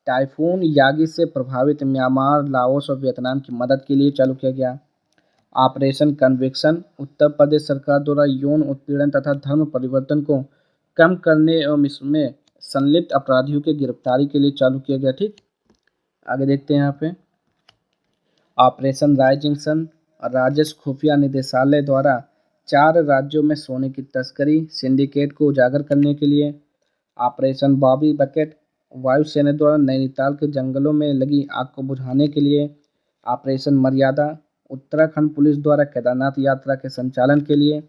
टाइफून यागी से प्रभावित म्यांमार, लाओस और वियतनाम की मदद के लिए चालू किया गया। ऑपरेशन कन्विक्शन, उत्तर प्रदेश सरकार द्वारा यौन उत्पीड़न तथा धर्म परिवर्तन को कम करने एवं इसमें संलिप्त अपराधियों की गिरफ्तारी के लिए चालू किया गया। ठीक, आगे देखते हैं यहाँ पे ऑपरेशन राइजिंग सन, राजस्व खुफिया निदेशालय द्वारा 4 राज्यों में सोने की तस्करी सिंडिकेट को उजागर करने के लिए। ऑपरेशन बॉबी बकेट, वायुसेना द्वारा नैनीताल के जंगलों में लगी आग को बुझाने के लिए। ऑपरेशन मर्यादा, उत्तराखंड पुलिस द्वारा केदारनाथ यात्रा के संचालन के लिए।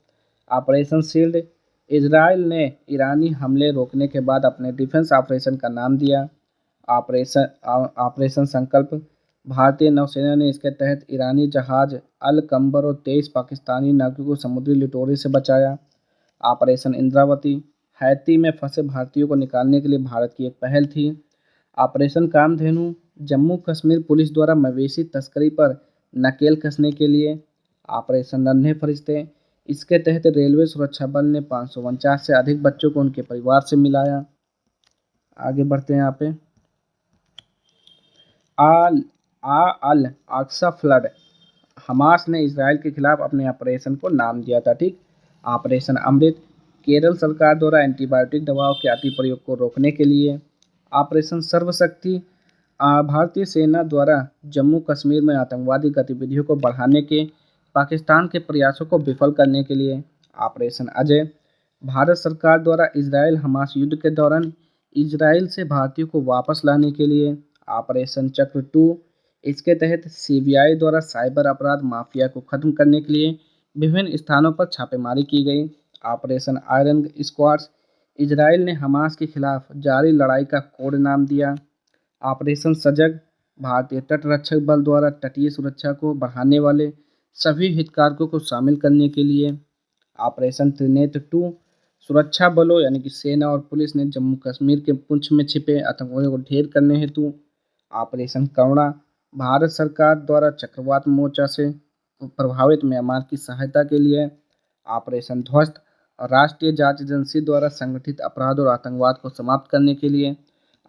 ऑपरेशन शील्ड, इजराइल ने ईरानी हमले रोकने के बाद अपने डिफेंस ऑपरेशन का नाम दिया। ऑपरेशन संकल्प, भारतीय नौसेना ने इसके तहत ईरानी जहाज अल कंबर और 23 पाकिस्तानी नागरिकों को समुद्री लुटेरे से बचाया। ऑपरेशन इंद्रावती, हैती में फंसे भारतीयों को निकालने के लिए भारत की एक पहल थी। ऑपरेशन कामधेनु, जम्मू कश्मीर पुलिस द्वारा मवेशी तस्करी पर नकेल कसने के लिए। ऑपरेशन नन्हे फरिश्ते, इसके तहत रेलवे सुरक्षा बल ने 549 से अधिक बच्चों को उनके परिवार से मिलाया। आगे बढ़ते हैं यहाँ पे अल अक्सा फ्लड, हमास ने इसराइल के खिलाफ अपने ऑपरेशन को नाम दिया था। ठीक, ऑपरेशन अमृत, केरल सरकार द्वारा एंटीबायोटिक दवाओं के अति प्रयोग को रोकने के लिए। ऑपरेशन सर्वशक्ति, भारतीय सेना द्वारा जम्मू कश्मीर में आतंकवादी गतिविधियों को बढ़ाने के पाकिस्तान के प्रयासों को विफल करने के लिए। ऑपरेशन अजय, भारत सरकार द्वारा इसराइल हमास युद्ध के दौरान इसराइल से भारतीयों को वापस लाने के लिए। ऑपरेशन चक्र 2, इसके तहत सीबीआई द्वारा साइबर अपराध माफिया को खत्म करने के लिए विभिन्न स्थानों पर छापेमारी की गई। ऑपरेशन आयरन स्क्वाड्स, इसराइल ने हमास के खिलाफ जारी लड़ाई का कोड नाम दिया। ऑपरेशन सजग, भारतीय तटरक्षक बल द्वारा तटीय सुरक्षा को बढ़ाने वाले सभी हितधारकों को शामिल करने के लिए। ऑपरेशन त्रिनेत्र 2, सुरक्षा बलों यानी कि सेना और पुलिस ने जम्मू कश्मीर के पुंछ में छिपे आतंकवादियों को ढेर करने हेतु। ऑपरेशन करुणा, भारत सरकार द्वारा चक्रवात मोर्चा से प्रभावित म्यांमार की सहायता के लिए। ऑपरेशन ध्वस्त, राष्ट्रीय जांच एजेंसी द्वारा संगठित अपराध और आतंकवाद को समाप्त करने के लिए।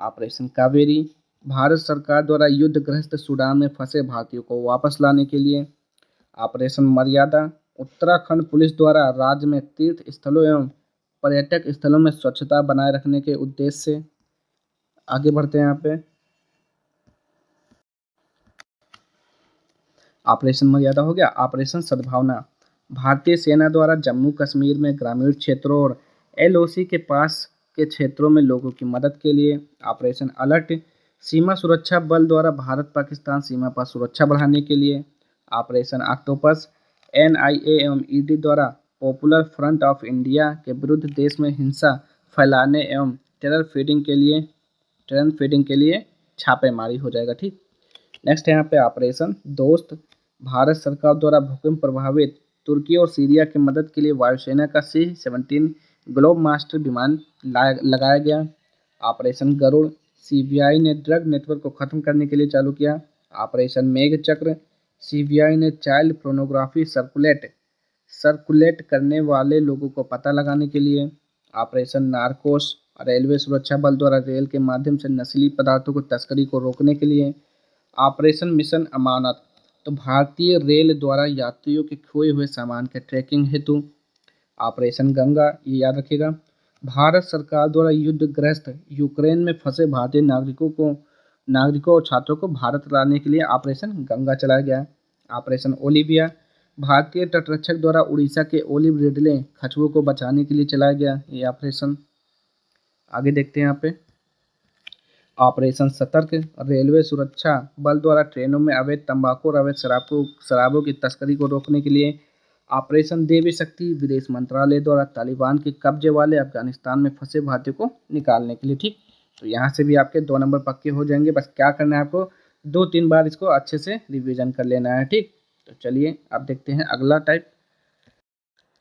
ऑपरेशन कावेरी, भारत सरकार द्वारा युद्धग्रस्त सूडान में फंसे भारतीयों को वापस लाने के लिए। ऑपरेशन मर्यादा, उत्तराखंड पुलिस द्वारा राज्य में तीर्थ स्थलों एवं पर्यटक स्थलों में स्वच्छता बनाए रखने के उद्देश्य से। आगे बढ़ते हैं यहाँ पे ऑपरेशन मर्यादा हो गया। ऑपरेशन सद्भावना, भारतीय सेना द्वारा जम्मू कश्मीर में ग्रामीण क्षेत्रों और एलओसी के पास के क्षेत्रों में लोगों की मदद के लिए। ऑपरेशन अलर्ट, सीमा सुरक्षा बल द्वारा भारत पाकिस्तान सीमा पर सुरक्षा बढ़ाने के लिए। ऑपरेशन ऑक्टोपस, एनआईए एवं ईडी द्वारा पॉपुलर फ्रंट ऑफ इंडिया के विरुद्ध देश में हिंसा फैलाने एवं टेरर फीडिंग के लिए छापेमारी हो जाएगा। ठीक, नेक्स्ट है यहाँ पे ऑपरेशन दोस्त, भारत सरकार द्वारा भूकंप प्रभावित तुर्की और सीरिया की मदद के लिए वायुसेना का C-17 ग्लोब मास्टर विमान लगाया गया। ऑपरेशन गरुड़, सीबीआई ने ड्रग नेटवर्क को खत्म करने के लिए चालू किया। ऑपरेशन मेघ चक्र, सीबीआई ने चाइल्ड पोर्नोग्राफी सर्कुलेट सर्कुलेट करने वाले लोगों को पता लगाने के लिए। ऑपरेशन नारकोस, रेलवे सुरक्षा बल द्वारा रेल के माध्यम से नशीली पदार्थों को तस्करी को रोकने के लिए। ऑपरेशन मिशन अमानत, तो भारतीय रेल द्वारा यात्रियों के खोए हुए सामान के ट्रैकिंग हेतु। ऑपरेशन गंगा, ये याद रखिएगा, भारत सरकार द्वारा युद्धग्रस्त यूक्रेन में फंसे भारतीय नागरिकों और छात्रों को भारत लाने के लिए ऑपरेशन गंगा चलाया गया। ऑपरेशन ओलिविया, भारतीय तटरक्षक द्वारा उड़ीसा के ओलिव रिडले कछुओं को बचाने के लिए चलाया गया ये ऑपरेशन। आगे देखते हैं यहाँ पे ऑपरेशन सतर्क, रेलवे सुरक्षा बल द्वारा ट्रेनों में अवैध तंबाकू और अवैध शराबों की तस्करी को रोकने के लिए। ऑपरेशन देवी शक्ति, विदेश मंत्रालय द्वारा तालिबान के कब्जे वाले अफगानिस्तान में फंसे भारतीयों को निकालने के लिए। ठीक, तो यहाँ से भी आपके 2 नंबर पक्के हो जाएंगे। बस क्या करना है आपको, 2-3 बार इसको अच्छे से रिवीजन कर लेना है। ठीक, तो चलिए अब देखते हैं अगला टाइप।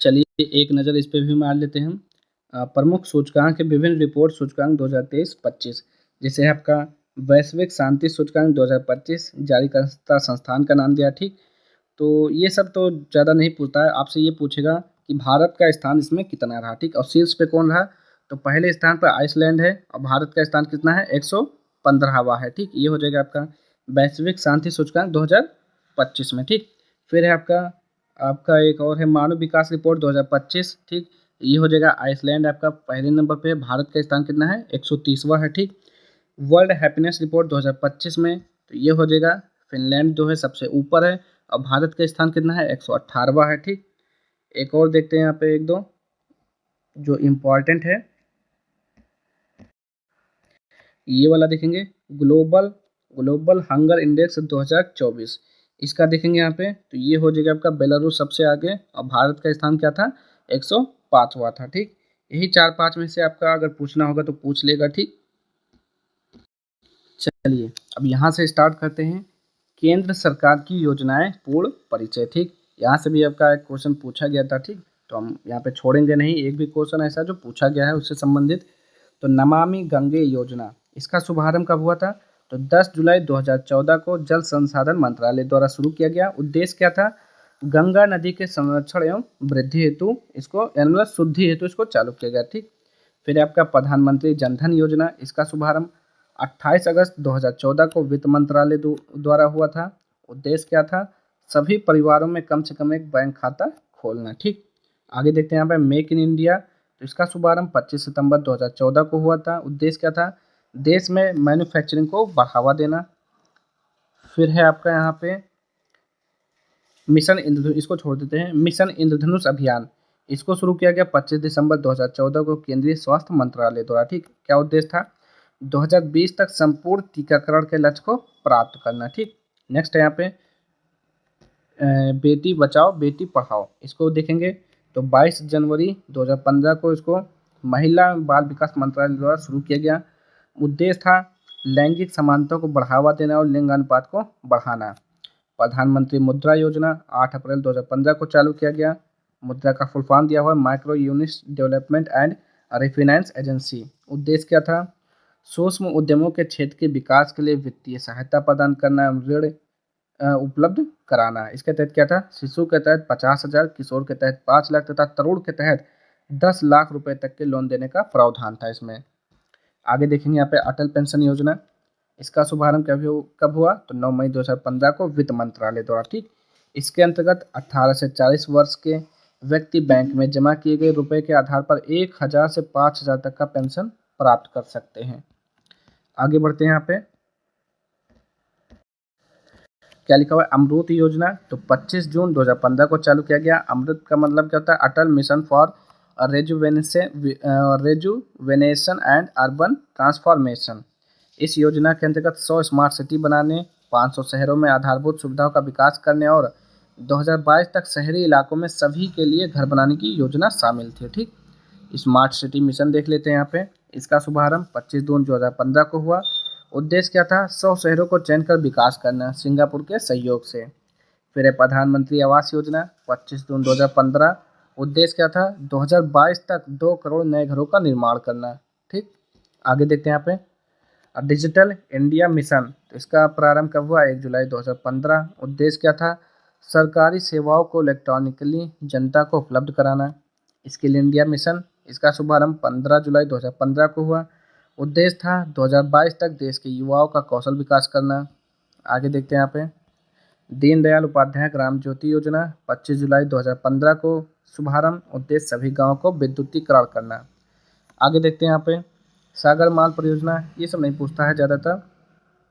चलिए एक नज़र इस पे भी मार लेते हैं हम। प्रमुख सूचकांक के विभिन्न रिपोर्ट सूचकांक 2023-25, जैसे आपका वैश्विक शांति सूचकांक 2025, जारीकर्ता संस्थान का नाम दिया। ठीक, तो ये सब तो ज़्यादा नहीं पूछता है, आपसे ये पूछेगा कि भारत का स्थान इसमें कितना रहा। ठीक, और शीर्ष पे कौन रहा, तो पहले स्थान पर आइसलैंड है और भारत का स्थान कितना है, 115वां है। ठीक, ये हो जाएगा आपका वैश्विक शांति सूचकांक 2025 में। ठीक, फिर है आपका आपका एक और है मानव विकास रिपोर्ट 2025। ठीक, ये हो जाएगा आइसलैंड आपका पहले नंबर पे, भारत का स्थान कितना है, 130वां है। ठीक, वर्ल्ड हैप्पीनेस रिपोर्ट 2025 में, तो ये हो जाएगा फिनलैंड जो है सबसे ऊपर है और भारत का स्थान कितना है, 118वां है। ठीक, एक और देखते हैं यहाँ पे एक दो जो इम्पोर्टेंट है, ये वाला देखेंगे, ग्लोबल ग्लोबल हंगर इंडेक्स 2024, इसका देखेंगे यहाँ पे, तो ये हो जाएगा आपका बेलारूस सबसे आगे और भारत का स्थान क्या था, 105वां था। ठीक, यही 4-5 में से आपका अगर पूछना होगा तो पूछ लेगा। ठीक, चलिए अब यहाँ से स्टार्ट करते हैं केंद्र सरकार की योजनाएं पूर्ण परिचय। ठीक, यहाँ से भी आपका एक क्वेश्चन पूछा गया था। ठीक, तो हम यहाँ पे छोड़ेंगे नहीं, एक भी क्वेश्चन ऐसा जो पूछा गया है उससे संबंधित। तो नमामि गंगे योजना, इसका शुभारंभ कब हुआ था, तो 10 जुलाई 2014 को जल संसाधन मंत्रालय द्वारा शुरू किया गया। उद्देश्य क्या था, गंगा नदी के संरक्षण एवं वृद्धि हेतु इसको मतलब शुद्धि हेतु इसको चालू किया गया। ठीक, फिर आपका प्रधानमंत्री जनधन योजना, इसका शुभारंभ 28 अगस्त 2014 को वित्त मंत्रालय द्वारा हुआ था। उद्देश्य क्या था, सभी परिवारों में कम से कम एक बैंक खाता खोलना। ठीक, आगे देखते हैं यहाँ पे मेक इन इंडिया, तो इसका शुभारंभ 25 सितंबर 2014 को हुआ था। उद्देश्य क्या था, देश में मैन्युफैक्चरिंग को बढ़ावा देना। फिर है आपका यहाँ पे मिशन इंद्रधनुष, इसको छोड़ देते हैं, मिशन इंद्रधनुष अभियान, इसको शुरू किया गया 25 दिसंबर 2014 को केंद्रीय स्वास्थ्य मंत्रालय द्वारा। ठीक, क्या उद्देश्य था, 2020 तक संपूर्ण टीकाकरण के लक्ष्य को प्राप्त करना। ठीक, नेक्स्ट है यहाँ पे बेटी बचाओ बेटी पढ़ाओ, इसको देखेंगे, तो 22 जनवरी 2015 को इसको महिला बाल विकास मंत्रालय द्वारा शुरू किया गया। उद्देश्य था लैंगिक समानता को बढ़ावा देना और लिंग अनुपात को बढ़ाना। प्रधानमंत्री मुद्रा योजना 8 अप्रैल 2015 को चालू किया गया। मुद्रा का फुल फॉर्म दिया हुआ है micro unit development and refinance agency. उद्देश्य क्या था, सूक्ष्म उद्यमों के क्षेत्र के विकास के लिए वित्तीय सहायता प्रदान करना, ऋण उपलब्ध कराना। इसके तहत क्या था, शिशु के तहत 50,000, किशोर के तहत 5 लाख तथा तरुण के तहत 10 लाख रुपए तक के लोन देने का प्रावधान था इसमें। आगे देखेंगे यहाँ पे अटल पेंशन योजना, इसका शुभारंभ कब हुआ, तो 9 मई 2015 को वित्त मंत्रालय द्वारा। ठीक, इसके अंतर्गत 18 से 40 वर्ष के व्यक्ति बैंक में जमा किए गए रुपए के आधार पर 1,000 से 5,000 तक का पेंशन प्राप्त कर सकते हैं। आगे बढ़ते हैं यहाँ पे क्या लिखा हुआ है, अमृत योजना, तो 25 जून 2015 को चालू किया गया। अमृत का मतलब क्या होता है, Atal mission for rejuvenation and urban transformation. इस योजना के अंतर्गत 100 स्मार्ट सिटी बनाने, 500 शहरों में आधारभूत सुविधाओं का विकास करने और 2022 तक शहरी इलाकों में सभी के लिए घर बनाने की योजना शामिल थी। ठीक, स्मार्ट सिटी मिशन देख लेते हैं यहाँ पे, इसका शुभारंभ 25 जून 2015 को हुआ। उद्देश्य क्या था, 100 शहरों को चयन कर विकास करना सिंगापुर के सहयोग से। फिर है प्रधानमंत्री आवास योजना 25 जून 2015, उद्देश्य क्या था, 2022 तक 2 करोड़ नए घरों का निर्माण करना। ठीक, आगे देखते हैं यहाँ पे डिजिटल इंडिया मिशन, तो इसका प्रारंभ कब हुआ, 1 जुलाई 2015। उद्देश्य क्या था, सरकारी सेवाओं को इलेक्ट्रॉनिकली जनता को उपलब्ध कराना। स्किल इंडिया मिशन, इसका शुभारंभ 15 जुलाई 2015 को हुआ। उद्देश्य था 2022 तक देश के युवाओं का कौशल विकास करना। आगे देखते हैं यहाँ पे दीनदयाल उपाध्याय ग्राम ज्योति योजना, 25 जुलाई 2015 को शुभारंभ। उद्देश्य सभी गाँव को विद्युतीकरण करना। आगे देखते हैं यहाँ पे सागर माल परियोजना, ये सब नहीं पूछता है ज़्यादातर,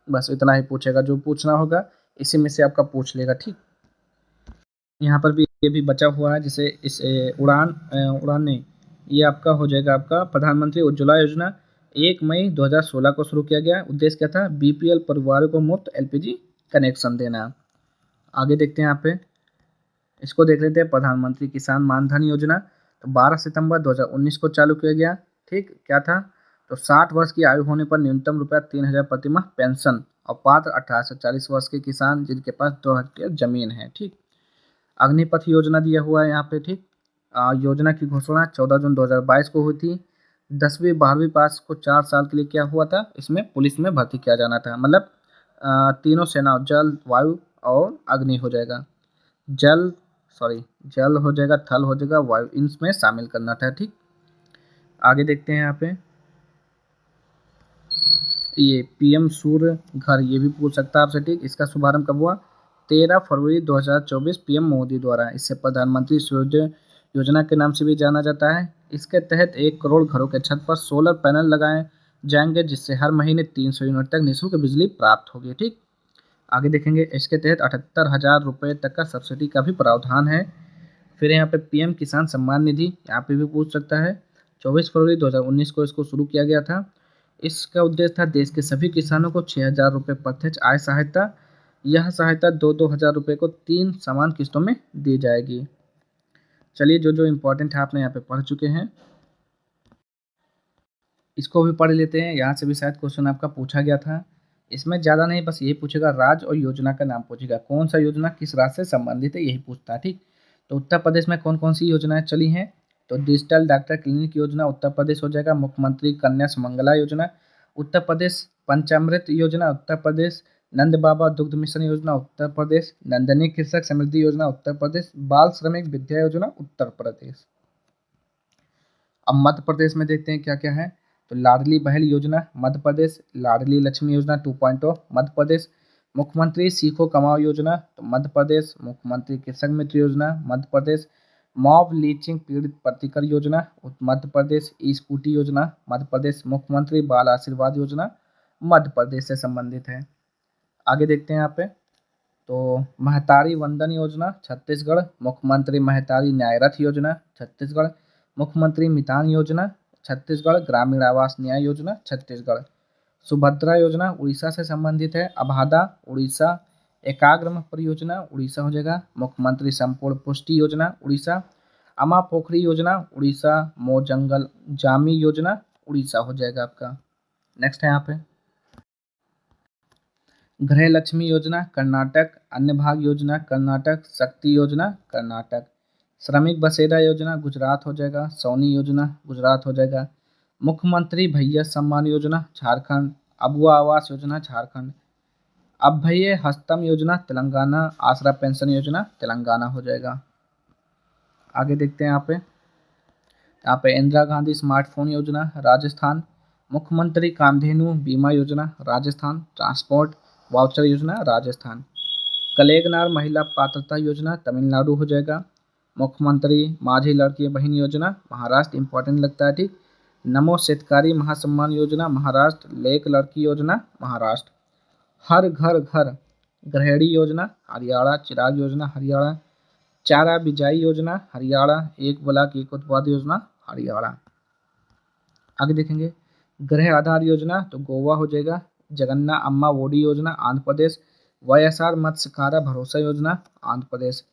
बस इतना ही पूछेगा। जो पूछना होगा इसी में से आपका पूछ लेगा, ठीक। यहाँ पर भी ये भी बचा हुआ है, जैसे इस उड़ान नहीं, ये आपका हो जाएगा आपका प्रधानमंत्री उज्ज्वला योजना, 1 मई 2016 को शुरू किया गया। उद्देश्य क्या था? बीपीएल परिवारों को मुफ्त एलपीजी कनेक्शन देना। आगे देखते हैं यहाँ पे, इसको देख लेते हैं प्रधानमंत्री किसान मानधन योजना। तो 12 सितंबर 2019 को चालू किया गया, ठीक। क्या था? तो 60 वर्ष की आयु होने पर न्यूनतम रुपया 3,000 प्रति माह पेंशन, और पात्र 18 से 40 वर्ष के किसान जिनके पास 2 हेक्टेयर जमीन है, ठीक। अग्निपथ योजना दिया हुआ है यहाँ पे, ठीक। योजना की घोषणा 14 जून 2022 को हुई थी। 10वीं 12वीं पास को 4 साल के लिए क्या हुआ था? इसमें पुलिस में भर्ती किया जाना था, मतलब तीनों सेनाओं जल, वायु और अग्नि हो जाएगा। जल हो जाएगा, थल हो जाएगा, वायु, इनमें शामिल करना था, ठीक। आगे देखते हैं यहाँ पे ये पीएम सूर्य घर, ये भी पूछ सकता है आपसे, ठीक। इसका शुभारंभ कब हुआ? 13 फरवरी 2024 पीएम मोदी द्वारा। इसे प्रधानमंत्री सूर्य योजना के नाम से भी जाना जाता है। इसके तहत 1 करोड़ घरों के छत पर सोलर पैनल लगाए जाएंगे, जिससे हर महीने 300 यूनिट तक निःशुल्क बिजली प्राप्त होगी, ठीक। आगे देखेंगे, इसके तहत 78,000 रुपये तक का सब्सिडी का भी प्रावधान है। फिर यहाँ पे पीएम किसान सम्मान निधि, यहाँ पे भी पूछ सकता है। 24 फरवरी 2019 को इसको शुरू किया गया था। इसका उद्देश्य था देश के सभी किसानों को 6,000 रुपये प्रत्यक्ष आय सहायता। यह सहायता 2-2 हज़ार रुपये को 3 समान किस्तों में दी जाएगी। चलिए, जो जो इम्पोर्टेंट है आपने यहाँ पे पढ़ चुके हैं, इसको भी पढ़ लेते हैं। यहाँ से भी शायद क्वेश्चन आपका पूछा गया था। इसमें ज़्यादा नहीं, बस यही पूछेगा, राज्य और योजना का नाम पूछेगा। कौन सा योजना किस राज्य से संबंधित है, यही पूछता है, ठीक। तो उत्तर प्रदेश में कौन कौन सी योजनाएं चली हैं? तो डिजिटल डॉक्टर क्लिनिक योजना उत्तर प्रदेश हो जाएगा। मुख्यमंत्री कन्या सुमंगला योजना उत्तर प्रदेश। पंचामृत योजना उत्तर प्रदेश। नंद बाबा दुग्ध मिशन योजना उत्तर प्रदेश। नंदनी कृषक समृद्धि योजना उत्तर प्रदेश। बाल श्रमिक विद्या योजना उत्तर प्रदेश। अब मध्य प्रदेश में देखते हैं क्या क्या है। तो लाडली बहल योजना मध्य प्रदेश। लाडली लक्ष्मी योजना 2.0 मध्य प्रदेश। मुख्यमंत्री सीखो कमाओ योजना तो मध्य प्रदेश। मुख्यमंत्री कृषक मित्र योजना मध्य प्रदेश। मॉब लीचिंग पीड़ित प्रतिकर योजना मध्य प्रदेश। ई स्कूटी योजना मध्य प्रदेश। मुख्यमंत्री बाल आशीर्वाद योजना मध्य प्रदेश से संबंधित है। आगे देखते हैं यहाँ पे, तो महतारी वंदन योजना छत्तीसगढ़। मुख्यमंत्री महतारी न्याय रथ योजना छत्तीसगढ़। मुख्यमंत्री मितान योजना छत्तीसगढ़। ग्रामीण आवास न्याय योजना छत्तीसगढ़। सुभद्रा योजना उड़ीसा से संबंधित है। अभादा उड़ीसा। एकाग्रम परियोजना उड़ीसा हो जाएगा। मुख्यमंत्री संपूर्ण पुष्टि योजना उड़ीसा। अमा पोखरी योजना उड़ीसा। मो जंगल जामी योजना उड़ीसा हो जाएगा आपका। नेक्स्ट है यहाँ पे गृह लक्ष्मी योजना कर्नाटक। अन्य भाग योजना कर्नाटक। शक्ति योजना कर्नाटक। श्रमिक बसेरा योजना गुजरात हो जाएगा। सोनी योजना गुजरात हो जाएगा। मुख्यमंत्री भैया सम्मान योजना झारखंड। अबुआ आवास योजना झारखंड। अभय हस्तम योजना तेलंगाना। आसरा पेंशन योजना तेलंगाना हो जाएगा। आगे देखते हैं यहाँ पे इंदिरा गांधी स्मार्टफोन योजना राजस्थान। मुख्यमंत्री कामधेनु बीमा योजना राजस्थान। ट्रांसपोर्ट वाउचर योजना राजस्थान। कलेगनार महिला पात्रता योजना तमिलनाडु हो जाएगा। मुख्यमंत्री माझी लड़की बहन योजना महाराष्ट्र। इंपॉर्टेंट लगता है, ठीक। नमो शेतकारी महासम्मान योजना महाराष्ट्र। लेक लड़की योजना महाराष्ट्र। हर घर घर गृहिणी योजना हरियाणा। चिराग योजना हरियाणा। चारा बिजाई योजना हरियाणा। एक ब्लॉक एक उत्पाद योजना हरियाणा। आगे देखेंगे गृह आधार योजना तो गोवा हो जाएगा। जगन्ना अम्मा ओडी योजना आंध्र प्रदेश। वाईएसआर मत्स्यकारा भरोसा योजना आंध्र प्रदेश।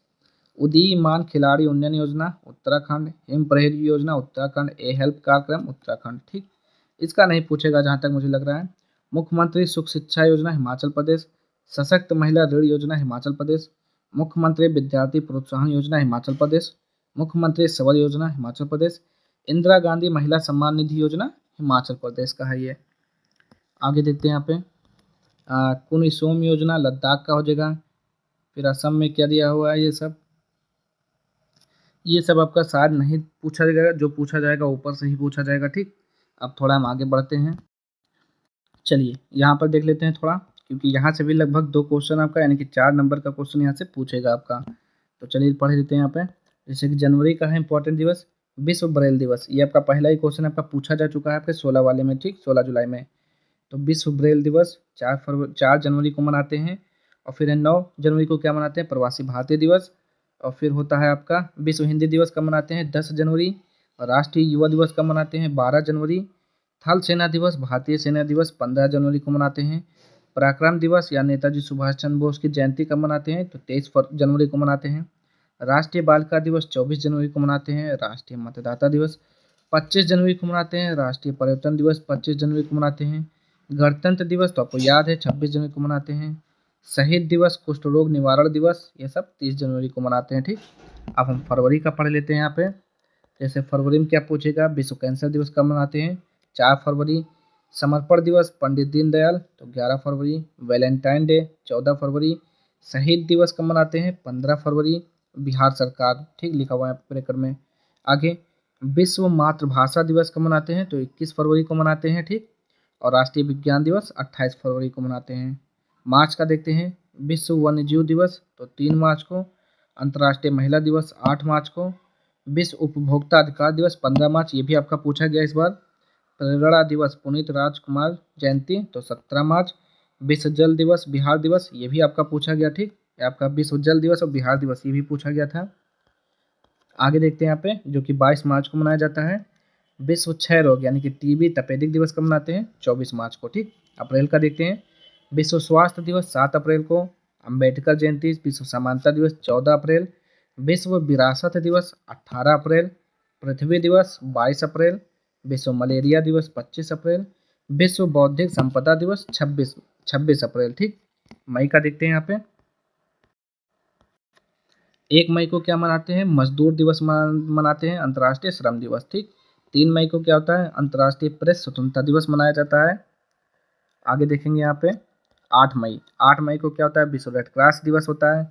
उदीयमान खिलाड़ी उन्नयन योजना उत्तराखंड। हिम प्रहरी योजना उत्तराखंड। ए हेल्प कार्यक्रम उत्तराखंड, ठीक। इसका नहीं पूछेगा जहाँ तक मुझे लग रहा है। मुख्यमंत्री सुख शिक्षा योजना हिमाचल प्रदेश। सशक्त महिला ऋण योजना हिमाचल प्रदेश। मुख्यमंत्री विद्यार्थी प्रोत्साहन योजना हिमाचल प्रदेश। मुख्यमंत्री सबल योजना हिमाचल प्रदेश। इंदिरा गांधी महिला सम्मान निधि योजना हिमाचल प्रदेश का है ये। आगे देखते हैं यहाँ पे कुनिसोम योजना लद्दाख का हो जाएगा। फिर असम में क्या दिया हुआ है, ये सब आपका शायद नहीं पूछा जाएगा, जो पूछा जाएगा ऊपर से ही पूछा जाएगा। ठीक, अब थोड़ा हम आगे बढ़ते हैं। चलिए यहाँ पर देख लेते हैं थोड़ा, क्योंकि यहाँ से भी लगभग 2 क्वेश्चन आपका, यानी कि 4 नंबर का क्वेश्चन यहाँ से पूछेगा आपका। तो चलिए पढ़ लेते हैं यहाँ पे। जैसे कि जनवरी का है इंपॉर्टेंट दिवस, विश्व ब्रेल दिवस। ये आपका पहला ही क्वेश्चन आपका पूछा जा चुका है आपके 16 वाले में, ठीक, 16 जुलाई में। तो विश्व ब्रेल दिवस 4 जनवरी को मनाते हैं। और फिर 9 जनवरी को क्या मनाते हैं, प्रवासी भारतीय दिवस। और फिर होता है आपका विश्व हिंदी दिवस कब मनाते हैं, 10 जनवरी। और राष्ट्रीय युवा दिवस कब मनाते हैं, 12 जनवरी। थल सेना दिवस, भारतीय सेना दिवस 15 जनवरी को मनाते हैं। पराक्रम दिवस या नेताजी सुभाष चंद्र बोस की जयंती कब मनाते हैं, तो 23 जनवरी को मनाते हैं। राष्ट्रीय बालिका दिवस 24 जनवरी को मनाते हैं। राष्ट्रीय मतदाता दिवस 25 जनवरी को मनाते हैं। राष्ट्रीय पर्यटन दिवस 25 जनवरी को मनाते हैं। गणतंत्र दिवस तो आपको याद है 26 जनवरी को मनाते हैं। शहीद दिवस, कुष्ठ रोग निवारण दिवस, ये सब 30 जनवरी को मनाते हैं। ठीक, अब हम फरवरी का पढ़ लेते हैं यहाँ पे। जैसे फरवरी में क्या पूछेगा, विश्व कैंसर दिवस कब मनाते हैं, 4 फरवरी। समर्पण दिवस पंडित दीनदयाल, तो 11 फरवरी। वैलेंटाइन डे 14 फरवरी। शहीद दिवस कब मनाते हैं, 15 फरवरी। बिहार सरकार, ठीक लिखा हुआ है ब्रैकेट में। आगे विश्व मातृभाषा दिवस कब मनाते हैं, तो 21 फरवरी को मनाते हैं। ठीक, और राष्ट्रीय विज्ञान दिवस 28 फरवरी को मनाते हैं। मार्च का देखते हैं, विश्व वन्यजीव दिवस तो 3 मार्च को। अंतर्राष्ट्रीय महिला दिवस 8 मार्च को। विश्व उपभोक्ता अधिकार दिवस 15 मार्च, ये भी आपका पूछा गया इस बार। प्रेरणा दिवस पुनीत राजकुमार जयंती तो 17 मार्च। विश्व जल दिवस बिहार दिवस, ये भी आपका पूछा गया। ठीक, ये आपका विश्व जल दिवस और बिहार दिवस ये भी पूछा गया था। आगे देखते हैं यहाँ पे, जो कि 22 मार्च को मनाया जाता है। विश्व क्षय रोग यानी कि टीबी तपेदिक दिवस कब मनाते हैं, 24 मार्च को। ठीक, अप्रैल का देखते हैं। विश्व स्वास्थ्य दिवस 7 अप्रैल को। अम्बेडकर जयंती विश्व समानता दिवस 14 अप्रैल। विश्व विरासत दिवस 18 अप्रैल। पृथ्वी दिवस 22 अप्रैल। विश्व मलेरिया दिवस 25 अप्रैल। विश्व बौद्धिक संपदा दिवस 26 अप्रैल। ठीक, मई का देखते हैं यहाँ पे। 1 मई को क्या मनाते हैं, मजदूर दिवस मनाते हैं, अंतर्राष्ट्रीय श्रम दिवस। ठीक, 3 मई को क्या होता है, अंतर्राष्ट्रीय प्रेस स्वतंत्रता दिवस मनाया जाता है। आगे देखेंगे यहाँ पे 8 मई को क्या होता है, विश्व रेड क्रॉस दिवस होता है।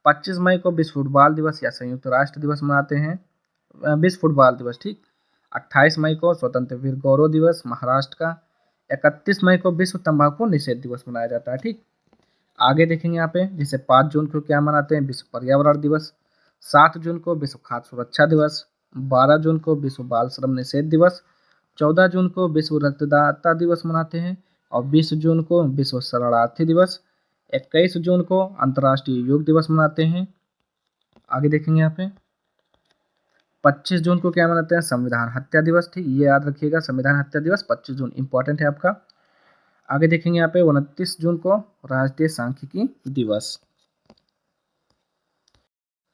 25 मई को विश्व फुटबॉल दिवस या संयुक्त राष्ट्र दिवस मनाते हैं, विश्व फुटबॉल दिवस। ठीक, 28 मई को स्वतंत्र वीर गौरव दिवस महाराष्ट्र का। 31 मई को विश्व तंबाकू निषेध दिवस मनाया जाता है। ठीक, आगे देखेंगे यहाँ पे, जैसे 5 जून को क्या मनाते हैं, विश्व पर्यावरण दिवस। 7 जून को विश्व खाद्य सुरक्षा दिवस। 12 जून को विश्व बाल श्रम निषेध दिवस। 14 जून को विश्व रक्तदाता दिवस मनाते हैं। और 20 जून को विश्व शरणार्थी दिवस। 21 जून को अंतर्राष्ट्रीय योग दिवस मनाते हैं। आगे देखेंगे यहाँ पे 25 जून को क्या मनाते हैं, संविधान हत्या दिवस। ठीक, ये याद रखिएगा, संविधान हत्या दिवस 25 जून इंपॉर्टेंट है आपका। आगे देखेंगे यहाँ पे 29 जून को राष्ट्रीय सांख्यिकी दिवस।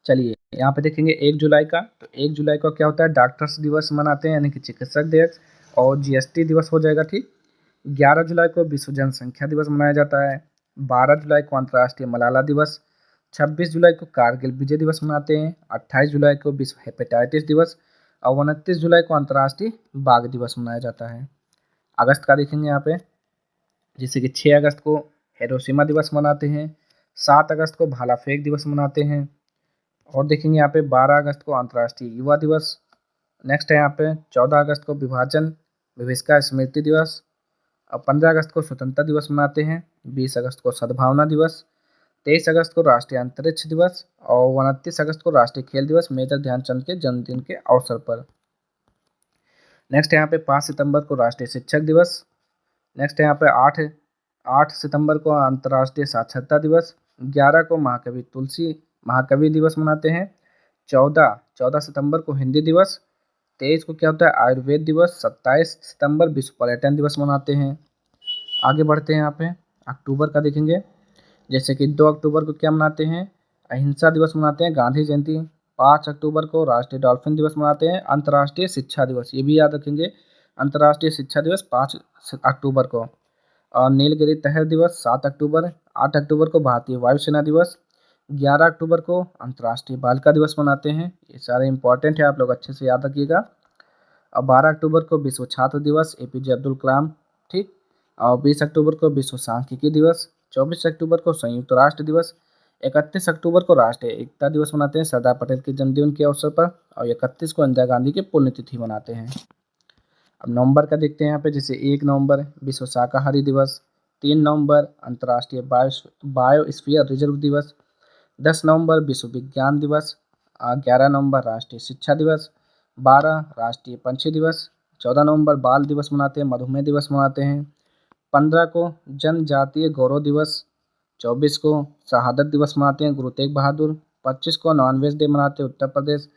चलिए यहाँ पे देखेंगे 1 जुलाई का, तो 1 जुलाई को क्या होता है, डॉक्टर्स दिवस मनाते हैं, यानी कि चिकित्सक दिवस। और जीएसटी दिवस हो जाएगा। ठीक, 11 जुलाई को विश्व जनसंख्या दिवस मनाया जाता है। 12 जुलाई को अंतर्राष्ट्रीय मलाला दिवस। 26 जुलाई को कारगिल विजय दिवस मनाते हैं। 28 जुलाई को विश्व हेपेटाइटिस दिवस। और 29 जुलाई को अंतर्राष्ट्रीय बाघ दिवस मनाया जाता है। अगस्त का देखेंगे यहाँ पे, जैसे कि 6 अगस्त को हिरोशिमा दिवस मनाते हैं। 7 अगस्त को भाला फेंक दिवस मनाते हैं। और देखेंगे यहाँ पे 12 अगस्त को अंतर्राष्ट्रीय युवा दिवस। नेक्स्ट है यहाँ पे 14 अगस्त को विभाजन विभीषिका स्मृति दिवस। और 15 अगस्त को स्वतंत्रता दिवस मनाते हैं। 20 अगस्त को सद्भावना दिवस। 23 अगस्त को राष्ट्रीय अंतरिक्ष दिवस। और 29 अगस्त को राष्ट्रीय खेल दिवस, मेजर ध्यानचंद के जन्मदिन के अवसर पर। नेक्स्ट यहाँ पे 5 सितंबर को राष्ट्रीय शिक्षक दिवस। नेक्स्ट यहाँ पे 8 सितंबर को अंतर्राष्ट्रीय साक्षरता दिवस। 11 को महाकवि दिवस मनाते हैं। 14 सितंबर को हिंदी दिवस। 23 को क्या होता है, आयुर्वेद दिवस। 27 सितंबर विश्व पर्यटन दिवस मनाते हैं। आगे बढ़ते हैं यहाँ पे अक्टूबर का देखेंगे, जैसे कि 2 अक्टूबर को क्या मनाते हैं, अहिंसा दिवस मनाते हैं, गांधी जयंती। 5 अक्टूबर को राष्ट्रीय डॉल्फिन दिवस मनाते हैं। अंतर्राष्ट्रीय शिक्षा दिवस, ये भी याद रखेंगे, अंतर्राष्ट्रीय शिक्षा दिवस 5 अक्टूबर को। और नीलगिरी तहर दिवस 7 अक्टूबर। 8 अक्टूबर को भारतीय वायुसेना दिवस। 11 अक्टूबर को अंतर्राष्ट्रीय बालिका दिवस मनाते हैं। ये सारे इंपॉर्टेंट है, आप लोग अच्छे से याद रखिएगा। और 12 अक्टूबर को विश्व छात्र दिवस, एपीजे अब्दुल कलाम। ठीक, और 20 अक्टूबर को विश्व सांख्यिकी दिवस। 24 अक्टूबर को संयुक्त राष्ट्र दिवस। 31 अक्टूबर को राष्ट्रीय एकता दिवस मनाते हैं सरदार पटेल के जन्मदिन के अवसर पर, और 31 को इंदिरा गांधी की पुण्यतिथि मनाते हैं। अब नवंबर का देखते हैं यहाँ पे, जैसे 1 नवंबर विश्व शाकाहारी दिवस, 3 नवंबर अंतर्राष्ट्रीय बायोस्फीयर रिजर्व दिवस, 10 नवंबर विश्व विज्ञान दिवस, 11 नवंबर राष्ट्रीय शिक्षा दिवस, 12 राष्ट्रीय पंछी दिवस, 14 नवंबर बाल दिवस मनाते हैं, मधुमेह दिवस मनाते हैं, 15 को जनजातीय गौरव दिवस, 24 को शहादत दिवस मनाते हैं गुरु तेग बहादुर, 25 को नॉनवेज डे मनाते हैं उत्तर प्रदेश,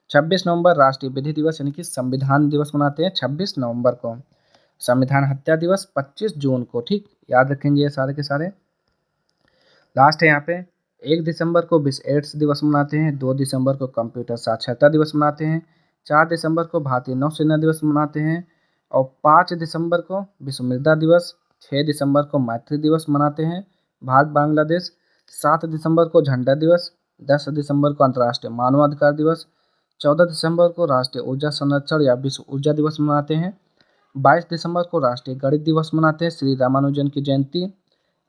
26 नवंबर राष्ट्रीय विधि दिवस यानी कि संविधान दिवस मनाते हैं 26 नवंबर को, संविधान हत्या दिवस 25 जून को। ठीक, याद रखेंगे ये सारे के सारे। लास्ट है यहाँ पे, 1 दिसंबर को विश्व एड्स दिवस मनाते हैं, 2 दिसंबर को कंप्यूटर साक्षरता दिवस मनाते हैं, 4 दिसंबर को भारतीय नौसेना दिवस मनाते हैं, और 5 दिसंबर को विश्व मृदा दिवस, 6 दिसंबर को मैत्री दिवस मनाते हैं भारत बांग्लादेश, 7 दिसंबर को झंडा दिवस, 10 दिसंबर को अंतर्राष्ट्रीय मानवाधिकार दिवस, 14 दिसंबर को राष्ट्रीय ऊर्जा संरक्षण या विश्व ऊर्जा दिवस मनाते हैं, 22 दिसंबर को राष्ट्रीय गणित दिवस मनाते हैं श्री रामानुजन की जयंती,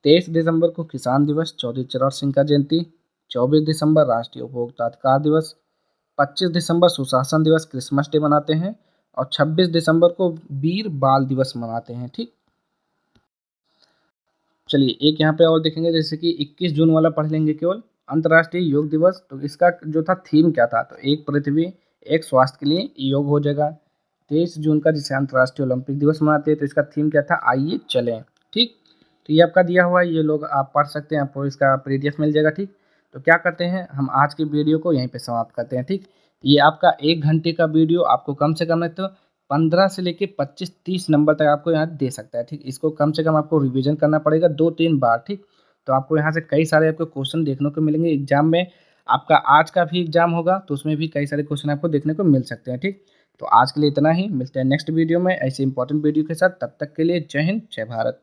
23 दिसंबर को किसान दिवस चौधरी चरण सिंह का जयंती, 24 दिसंबर राष्ट्रीय उपभोक्ता अधिकार दिवस, 25 दिसंबर सुशासन दिवस क्रिसमस डे मनाते हैं, और 26 दिसंबर को वीर बाल दिवस मनाते हैं। ठीक, चलिए एक यहाँ पे और देखेंगे, जैसे कि 21 जून वाला पढ़ लेंगे केवल, अंतर्राष्ट्रीय योग दिवस। तो इसका जो था थीम क्या था, तो एक पृथ्वी एक स्वास्थ्य के लिए योग हो जाएगा। 23 जून का जिसे अंतर्राष्ट्रीय ओलंपिक दिवस मनाते हैं, तो इसका थीम क्या था, आइए चलें। ठीक, तो ये आपका दिया हुआ है, ये लोग आप पढ़ सकते हैं, आपको इसका PDF मिल जाएगा। ठीक, तो क्या करते हैं, हम आज की वीडियो को यहीं पे समाप्त करते हैं। ठीक, ये आपका 1 घंटे का वीडियो आपको कम से कम नहीं तो 15 से लेके 25-30 नंबर तक आपको यहाँ दे सकता है। ठीक, इसको कम से कम आपको रिवीजन करना पड़ेगा 2-3 बार। ठीक, तो आपको यहाँ से कई सारे आपको क्वेश्चन देखने को मिलेंगे एग्जाम में। आपका आज का भी एग्जाम होगा तो उसमें भी कई सारे क्वेश्चन आपको देखने को मिल सकते हैं। ठीक, तो आज के लिए इतना ही, मिलते हैं नेक्स्ट वीडियो में ऐसे इंपॉर्टेंट वीडियो के साथ। तब तक के लिए जय हिंद, जय भारत।